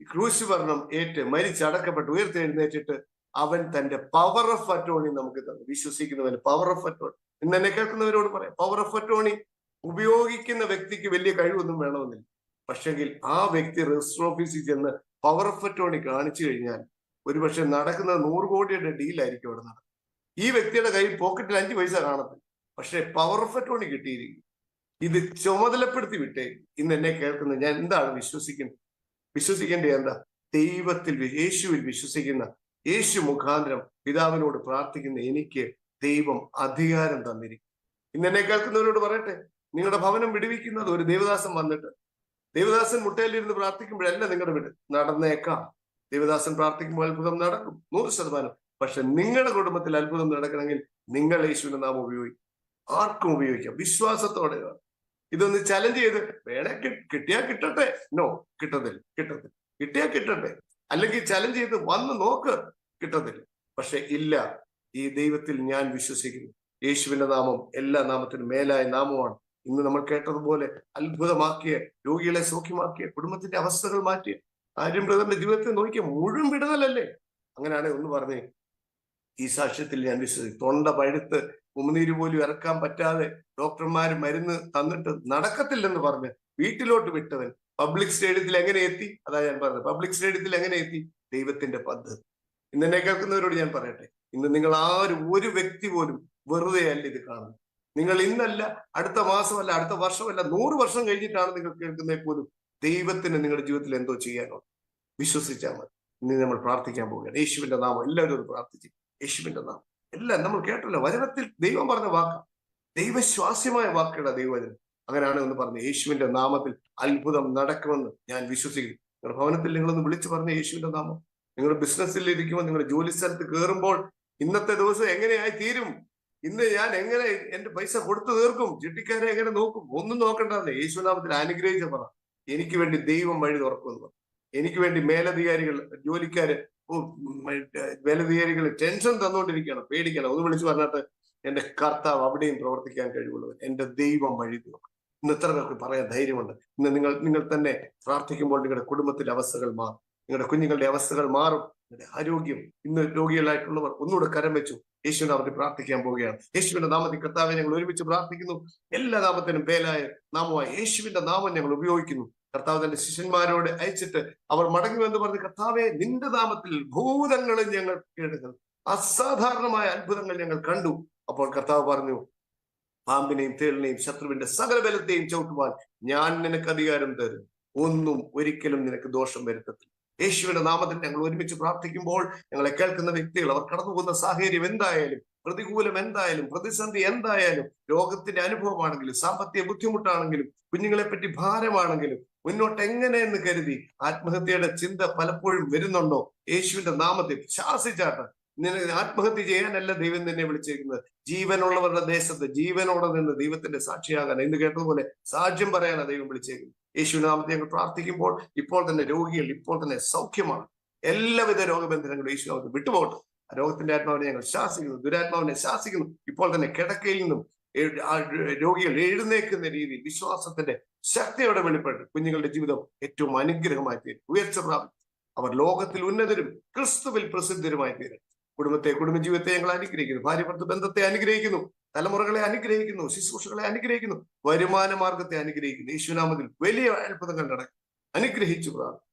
ക്രൂശുമരണം ഏറ്റ് മരിച്ചടക്കപ്പെട്ട് ഉയർത്തെഴുന്നേറ്റിട്ട് അവൻ തന്റെ പവർ ഓഫ് അറ്റോണി നമുക്ക് തന്നു. വിശ്വസിക്കുന്നവന് പവർ ഓഫ് അറ്റോണി. ഇന്ന് എന്നെ കേൾക്കുന്നവരോട് പറയാം, പവർ ഓഫ് അറ്റോണി ഉപയോഗിക്കുന്ന വ്യക്തിക്ക് വലിയ കഴിവൊന്നും വേണമെന്നില്ല. പക്ഷെങ്കിൽ ആ വ്യക്തി രജിസ്റ്റർ ഓഫീസിൽ ചെന്ന് പവർ ഓഫ് അറ്റോണി കാണിച്ചു കഴിഞ്ഞാൽ ഒരുപക്ഷെ നടക്കുന്നത് 100 കോടിയുടെ ഡീലായിരിക്കും അവിടെ നടക്കുന്നത്. ഈ വ്യക്തിയുടെ കയ്യിൽ പോക്കറ്റിൽ 5 പൈസ കാണത്തില്ല, പക്ഷെ പവർ ഓഫ് അറ്റോണി കിട്ടിയിരിക്കും. ഇത് ചുമതലപ്പെടുത്തി വിട്ടേക്കും. ഇന്ന് എന്നെ കേൾക്കുന്നത്, ഞാൻ എന്താണ് വിശ്വസിക്കേണ്ടത്? എന്താ? ദൈവത്തിൽ, യേശുവിൽ വിശ്വസിക്കുന്ന, യേശു മുഖാന്തരം പിതാവിനോട് പ്രാർത്ഥിക്കുന്ന എനിക്ക് ദൈവം അധികാരം തന്നിരിക്കും. ഇന്ന് എന്നെ കേൾക്കുന്നവരോട് പറയട്ടെ, നിങ്ങളുടെ ഭവനം വിടുവിക്കുന്നത് ഒരു ദേവദാസൻ വന്നിട്ട്, ദേവദാസൻ മുട്ടയിലിരുന്ന് പ്രാർത്ഥിക്കുമ്പോഴല്ല നിങ്ങളുടെ വീട് നടന്നേക്കാം. ദേവദാസൻ പ്രാർത്ഥിക്കുമ്പോൾ അത്ഭുതം നടക്കും 100%. പക്ഷെ നിങ്ങളുടെ കുടുംബത്തിൽ അത്ഭുതം നടക്കണമെങ്കിൽ നിങ്ങൾ യേശുവിന്റെ നാമം ഉപയോഗിക്കും. ആർക്കും ഉപയോഗിക്കാം, വിശ്വാസത്തോടെ. ഇതൊന്ന് ചലഞ്ച് ചെയ്ത്, വേണേ കിട്ടിയാ കിട്ടട്ടെ, നോ, കിട്ടത്തില്ല. കിട്ടിയാ കിട്ടട്ടെ, അല്ലെങ്കിൽ ചലഞ്ച് ചെയ്ത് വന്ന് നോക്ക്, കിട്ടത്തില്ല. പക്ഷെ ഇല്ല, ഈ ദൈവത്തിൽ ഞാൻ വിശ്വസിക്കുന്നു. യേശുവിന്റെ നാമം എല്ലാ നാമത്തിനും മേലായ നാമമാണ്. ഇന്ന് നമ്മൾ കേട്ടതുപോലെ അത്ഭുതമാക്കിയ, രോഗികളെ സൗഖ്യമാക്കിയ, കുടുംബത്തിന്റെ അവസ്ഥകൾ മാറ്റിയ ആര്യം ബ്രദറിന്റെ ജീവിതത്തെ നോക്കിയ മുഴുവൻ വിടുതലല്ലേ. അങ്ങനെയാണെങ്കിൽ ഒന്ന് പറഞ്ഞേ, ഈ സാക്ഷ്യത്തിൽ ഞാൻ വിശ്വസിക്കും. തൊണ്ട പഴുത്ത് ഉമിനീര് പോലും ഇറക്കാൻ പറ്റാതെ ഡോക്ടർമാർ മരുന്ന് തന്നിട്ട് നടക്കത്തില്ലെന്ന് പറഞ്ഞ് വീട്ടിലോട്ട് വിട്ടവൻ പബ്ലിക് സ്റ്റേഡിയത്തിൽ എങ്ങനെ എത്തി? അതാ ഞാൻ പറഞ്ഞത്, പബ്ലിക് സ്റ്റേഡിയത്തിൽ എങ്ങനെ എത്തി? ദൈവത്തിന്റെ പദ്ധതി. ഇന്നെന്നെ കേൾക്കുന്നവരോട് ഞാൻ പറയട്ടെ, ഇന്ന് നിങ്ങൾ ആരും ഒരു വ്യക്തി പോലും വെറുതെ അല്ല ഇത് കാണുന്നത്. നിങ്ങൾ ഇന്നല്ല, അടുത്ത മാസമല്ല, അടുത്ത വർഷമല്ല, 100 വർഷം കഴിഞ്ഞിട്ടാണ് നിങ്ങൾ കേൾക്കുന്നത് പോലും ദൈവത്തിന് നിങ്ങളുടെ ജീവിതത്തിൽ എന്തോ ചെയ്യാനോ. വിശ്വസിച്ചാൽ മതി. ഇന്ന് നമ്മൾ പ്രാർത്ഥിക്കാൻ പോവുകയാണ്. യേശുവിന്റെ നാമം എല്ലാവരും പ്രാർത്ഥിച്ചു. യേശുവിന്റെ നാമം എല്ലാം നമ്മൾ കേട്ടല്ലോ. വചനത്തിൽ ദൈവം പറഞ്ഞ വാക്കാണ്, ദൈവശ്വാസ്യമായ വാക്കുകളുടെ ദൈവവചനം. അങ്ങനെയാണ് എന്ന് പറഞ്ഞു, യേശുവിന്റെ നാമത്തിൽ അത്ഭുതം നടക്കുമെന്ന് ഞാൻ വിശ്വസിക്കുന്നു. നിങ്ങളുടെ ഭവനത്തിൽ നിങ്ങളൊന്ന് വിളിച്ചു പറഞ്ഞ യേശുവിന്റെ നാമം. നിങ്ങളുടെ ബിസിനസ്സിൽ ഇരിക്കുമ്പോൾ, നിങ്ങളുടെ ജോലി സ്ഥലത്ത് കയറുമ്പോൾ, ഇന്നത്തെ ദിവസം എങ്ങനെയായി തീരും, ഇന്ന് ഞാൻ എങ്ങനെ എന്റെ പൈസ കൊടുത്തു തീർക്കും, ചിട്ടിക്കാരെ എങ്ങനെ നോക്കും, ഒന്നും നോക്കണ്ടേ. യേശുനാമത്തിൽ അനുഗ്രഹിച്ച പറ, എനിക്ക് വേണ്ടി ദൈവം വഴി തുറക്കുമെന്ന്. എനിക്ക് വേണ്ടി മേലധികാരികൾ, ജോലിക്കാര്, മേലധികാരികൾ ടെൻഷൻ തന്നുകൊണ്ടിരിക്കുകയാണ്, പേടിക്കണം. ഒന്ന് വിളിച്ചു പറഞ്ഞിട്ട്, എന്റെ കർത്താവ് അവിടെയും പ്രവർത്തിക്കാൻ കഴിവുള്ളവൻ, എന്റെ ദൈവം വഴി തുറക്കും. ഇന്ന് എത്ര പേർക്ക് പറയാൻ ധൈര്യമുണ്ട്? ഇന്ന് നിങ്ങൾ തന്നെ പ്രാർത്ഥിക്കുമ്പോൾ നിങ്ങളുടെ കുടുംബത്തിലെ അവസ്ഥകൾ മാറും, നിങ്ങളുടെ കുഞ്ഞുങ്ങളുടെ അവസ്ഥകൾ മാറും, നിങ്ങളുടെ ആരോഗ്യം. ഇന്ന് രോഗികളായിട്ടുള്ളവർ ഒന്നുകൂടെ കരം വെച്ചു യേശുവിന്റെ നാമത്തിൽ പ്രാർത്ഥിക്കാൻ പോവുകയാണ്. യേശുവിന്റെ നാമത്തിൽ കർത്താവെ ഞങ്ങൾ ഒരുമിച്ച് പ്രാർത്ഥിക്കുന്നു. എല്ലാ നാമത്തിനും പേലായ നാമമായ യേശുവിന്റെ നാമം ഞങ്ങൾ ഉപയോഗിക്കുന്നു. കർത്താവ് തന്റെ ശിഷ്യന്മാരോട് അയച്ചിട്ട് അവർ മടങ്ങുമെന്ന് പറഞ്ഞ്, കർത്താവെ നിന്റെ നാമത്തിൽ ഭൂതങ്ങളും ഞങ്ങൾ കേടുകൾ, അസാധാരണമായ അത്ഭുതങ്ങൾ ഞങ്ങൾ കണ്ടു. അപ്പോൾ കർത്താവ് പറഞ്ഞു, പാമ്പിനെയും തേളിനെയും ശത്രുവിന്റെ സകല ബലത്തെയും ചവിട്ടുവാൻ ഞാൻ നിനക്ക് അധികാരം തരും, ഒന്നും ഒരിക്കലും നിനക്ക് ദോഷം വരുത്തത്തില്ല. യേശുവിന്റെ നാമത്തിൽ ഞങ്ങൾ ഒരുമിച്ച് പ്രാർത്ഥിക്കുമ്പോൾ ഞങ്ങളെ കേൾക്കുന്ന വ്യക്തികൾ, അവർ കടന്നു പോകുന്ന സാഹചര്യം എന്തായാലും, പ്രതികൂലം എന്തായാലും, പ്രതിസന്ധി എന്തായാലും, രോഗത്തിന്റെ അനുഭവമാണെങ്കിലും, സാമ്പത്തിക ബുദ്ധിമുട്ടാണെങ്കിലും, കുഞ്ഞുങ്ങളെ പറ്റി ഭാരമാണെങ്കിലും, മുന്നോട്ട് എങ്ങനെയെന്ന് കരുതി ആത്മഹത്യയുടെ ചിന്ത പലപ്പോഴും വരുന്നുണ്ടോ? യേശുവിന്റെ നാമത്തിൽ ശാസിച്ചാട്ട്, ആത്മഹത്യ ചെയ്യാനല്ല ദൈവം നിന്നെ വിളിച്ചിരിക്കുന്നത്. ജീവനുള്ളവരുടെ ദേശത്ത് ജീവനോടെ നിന്ന് ദൈവത്തിന്റെ സാക്ഷിയാകാൻ, ഇന്ന് കേട്ടതുപോലെ സാക്ഷ്യം പറയാനാണ് ദൈവം വിളിച്ചേക്കുന്നത്. യേശുനാമത്തെ ഞങ്ങൾ പ്രാർത്ഥിക്കുമ്പോൾ ഇപ്പോൾ തന്നെ രോഗികൾ ഇപ്പോൾ തന്നെ സൗഖ്യമാണ്. എല്ലാവിധ രോഗബന്ധനങ്ങളും യേശുനാമത്തിൽ വിട്ടുപോകട്ടെ. ആ രോഗത്തിന്റെ ആത്മാവിനെ ഞങ്ങൾ ശാസിക്കുന്നു, ദുരാത്മാവിനെ ശാസിക്കുന്നു. ഇപ്പോൾ തന്നെ കിടക്കയിൽ നിന്നും രോഗികൾ എഴുന്നേക്കുന്ന രീതിയിൽ വിശ്വാസത്തിന്റെ ശക്തിയോടെ വെളിപ്പെട്ട് കുഞ്ഞുങ്ങളുടെ ജീവിതം ഏറ്റവും അനുഗ്രഹമായി തീരും, ഉയർച്ച പ്രാപിക്കും. അവർ ലോകത്തിൽ ഉന്നതരും ക്രിസ്തുവിൽ പ്രസിദ്ധരുമായി തീരും. കുടുംബജീവിതത്തെ ഞങ്ങൾ അനുഗ്രഹിക്കുന്നു, ഭാര്യ-ഭർത്തൃ ബന്ധത്തെ അനുഗ്രഹിക്കുന്നു, തലമുറകളെ അനുഗ്രഹിക്കുന്നു, ശുശ്രൂഷകളെ അനുഗ്രഹിക്കുന്നു, വരുമാന മാർഗത്തെ അനുഗ്രഹിക്കുന്നു. യേശുനാമത്തിൽ വലിയ അത്ഭുതങ്ങൾ നടക്കും. അനുഗ്രഹിച്ചു പ്രാർത്ഥിക്കുന്നു.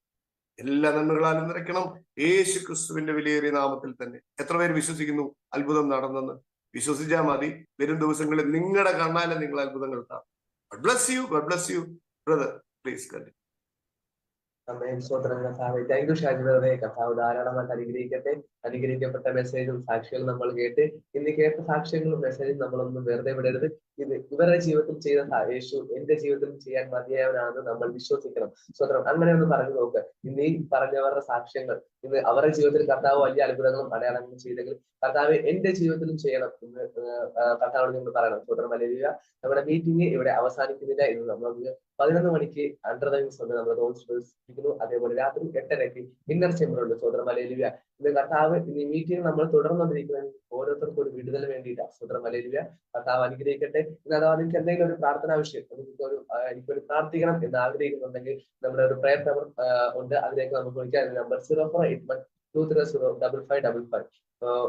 എല്ലാ നന്മകളാലും നിറയ്ക്കണം യേശു ക്രിസ്തുവിന്റെ വിലയേറിയ നാമത്തിൽ തന്നെ. എത്ര പേര് വിശ്വസിക്കുന്നു അത്ഭുതം നടന്നെന്ന്? വിശ്വസിച്ചാൽ മതി. വരും ദിവസങ്ങളിൽ നിങ്ങളുടെ കണ്ണാലെ നിങ്ങൾ അത്ഭുതങ്ങൾ കാണും. God bless you. God bless you, brother. Please continue. Thank you ഷാജിബേ. കർത്താവ് ധാരാളമായിട്ട് അനുഗ്രഹിക്കട്ടെ. അനുഗ്രഹിക്കപ്പെട്ട മെസ്സേജും സാക്ഷികളും നമ്മൾ കേട്ട്, ഇന്ന് കേട്ട സാക്ഷ്യങ്ങളും മെസ്സേജും നമ്മളൊന്നും വെറുതെ വിടരുത്. ഇത് ഇവരുടെ ജീവിതത്തിൽ ചെയ്ത യേശു എന്റെ ജീവിതത്തിൽ ചെയ്യാൻ മതിയായവനാണെന്ന് നമ്മൾ വിശ്വസിക്കണം. സ്വതന്ത്രം അങ്ങനെ ഒന്ന് പറഞ്ഞു നോക്ക്. ഇന്ന് ഈ പറഞ്ഞവരുടെ സാക്ഷ്യങ്ങൾ, ഇന്ന് അവരുടെ ജീവിതത്തിൽ കർത്താവ് വലിയ അത്ഭുതങ്ങളും അടയാളങ്ങളും ചെയ്തെങ്കിൽ കർത്താവ് എന്റെ ജീവിതത്തിലും ചെയ്യണം എന്ന് കർത്താവോട് നിങ്ങൾ പറയണം. സ്വതന്ത്രം അല്ലെങ്കിൽ നമ്മുടെ മീറ്റിംഗ് ഇവിടെ അവസാനിക്കുന്നില്ല. ഇന്ന് നമ്മൾ 11 മണിക്ക് അണ്ടർ ദ വിങ്സ് ഉണ്ട്, നമ്മൾ ഇരിക്കുന്നു. അതേപോലെ രാത്രി 8:30 ഇന്നർ ചെമ്പറുണ്ട്. സ്വതന്ത്രം അല്ലെങ്കിൽ ഇന്ന് കർത്താവ് ഈ മീറ്റിംഗ് നമ്മൾ തുടർന്നുകൊണ്ടിരിക്കുന്നത് ഓരോരുത്തർക്കും ഒരു വിടുതൽ വേണ്ടിയിട്ടാണ്. സ്വതന്ത്രം അല്ലെങ്കിൽ കർത്താവ് അനുഗ്രഹിക്കട്ടെ. ഇന്ന് അഥവാ നിങ്ങൾക്ക് എന്തെങ്കിലും ഒരു പ്രാർത്ഥനാ വിഷയം, എനിക്കൊരു പ്രാർത്ഥിക്കണം എന്ന് ആഗ്രഹിക്കുന്നുണ്ടെങ്കിൽ നമ്മുടെ ഒരു പ്രയർ നമ്പർ ഉണ്ട്, അതിലേക്ക് നമുക്ക് വിളിക്കാം. നമ്പർ 0481230555.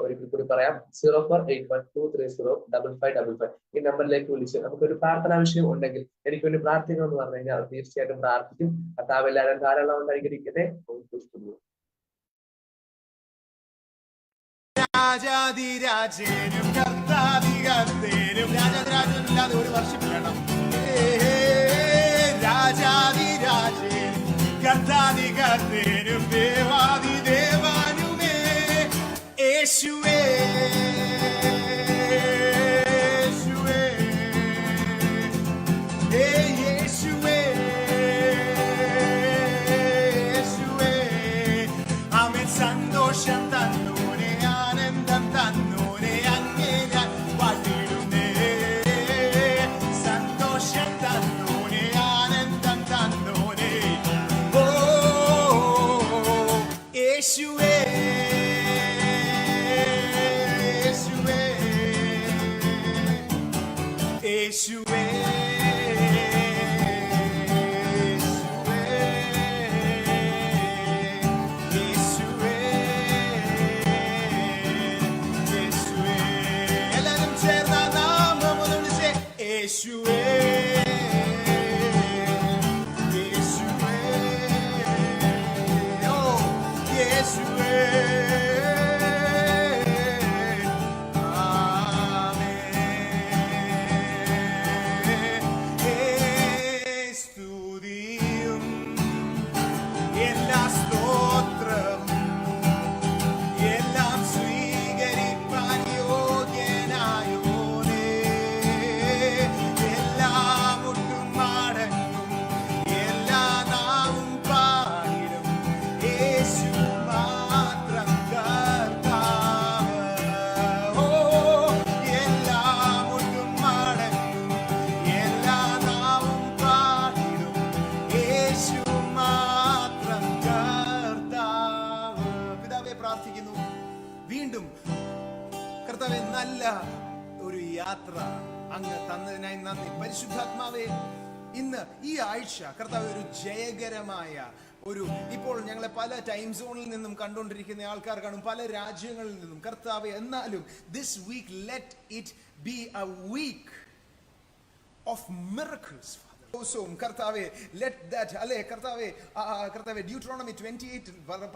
ഒരിക്കൽ കൂടി പറയാം, 0481230555. ഈ നമ്പറിലേക്ക് വിളിച്ച് നമുക്കൊരു പ്രാർത്ഥനാ വിഷയം ഉണ്ടെങ്കിൽ എനിക്ക് വേണ്ടി പ്രാർത്ഥിക്കണം എന്ന് പറഞ്ഞു കഴിഞ്ഞാൽ തീർച്ചയായിട്ടും പ്രാർത്ഥിക്കും. കർത്താവ് എല്ലാവരും ധാരാളം ഉണ്ടായിരിക്കട്ടെ. രാജാതിരാജനും കർത്താധികർത്തേനും രാജാതിരാജനില്ലാതെ ഒരു വർഷിപ്പിക്കണം. രാജാതിരാജനും കർത്താധികർത്തേനും ദേവാദിദേവാനുമേ യേശുവേ യേശുവേ യേശുവേ യേശുവേ ആമേൻ. സന്തോഷം തന്നോനെ, ആനന്ദം തന്നോനെ, അങ്ങേ ഞാൻ വാഴ്ത്തിടുന്നേ. സന്തോഷം തന്നോനെ, ആനന്ദം തന്നോനെ, ഓ യേശുവേ യേശുവേ. യേശുവേ സ്തുതിയും എല്ലാ സ്തോത്രവും എല്ലാം സ്വീകരിപ്പാൻ യോഗ്യനായോനേ. എല്ലാ മുട്ടും മടങ്ങും എല്ലാ നാവും പാടിടും യേശു മാത്രം കർത്താവ്. ഓ എല്ലാ മുട്ടും മടങ്ങും എല്ലാ നാവും പാടിടും യേശു മാത്രം കർത്താവ്. പിതാവേ, പ്രാർത്ഥിക്കുന്നു വീണ്ടും കർത്താവേ, നല്ല ഒരു യാത്ര അങ്ങ് തന്നതിനായി നന്ദി. പരിശുദ്ധാത്മാവേ, ഇന്ന് ഈ ആഴ്ച കർത്താവേ ഒരു ജയകരമായ ഒരു, ഇപ്പോൾ ഞങ്ങളെ പല ടൈം സോണിൽ നിന്നും കണ്ടുകൊണ്ടിരിക്കുന്ന ആൾക്കാർ കാണും, പല രാജ്യങ്ങളിൽ നിന്നും കർത്താവേ. എന്നാലും this week let it be a week of miracles, Father. Also, കർത്താവേ, let that, അല്ലേ കർത്താവേ, കർത്താവേ, Deuteronomy 28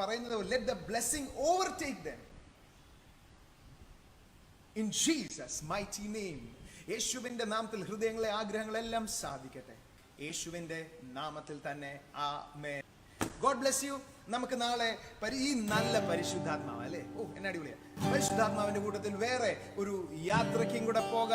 പറയുന്നത്, let the blessing overtake them in Jesus mighty name. യേശുവിന്റെ നാമത്തിൽ ഹൃദയങ്ങളെ ആഗ്രഹങ്ങളെല്ലാം സാധിക്കട്ടെ, യേശുവിന്റെ നാമത്തിൽ തന്നെ. ആമേൻ. God bless you. നമുക്ക് നാളെ ഈ നല്ല പരിശുദ്ധാത്മാവ്, അല്ലേ, ഓ എന്നെ അടിപൊളിയാ, പരിശുദ്ധാത്മാവിന്റെ കൂട്ടത്തിൽ വേറെ ഒരു യാത്രയ്ക്കും കൂടെ പോകാം.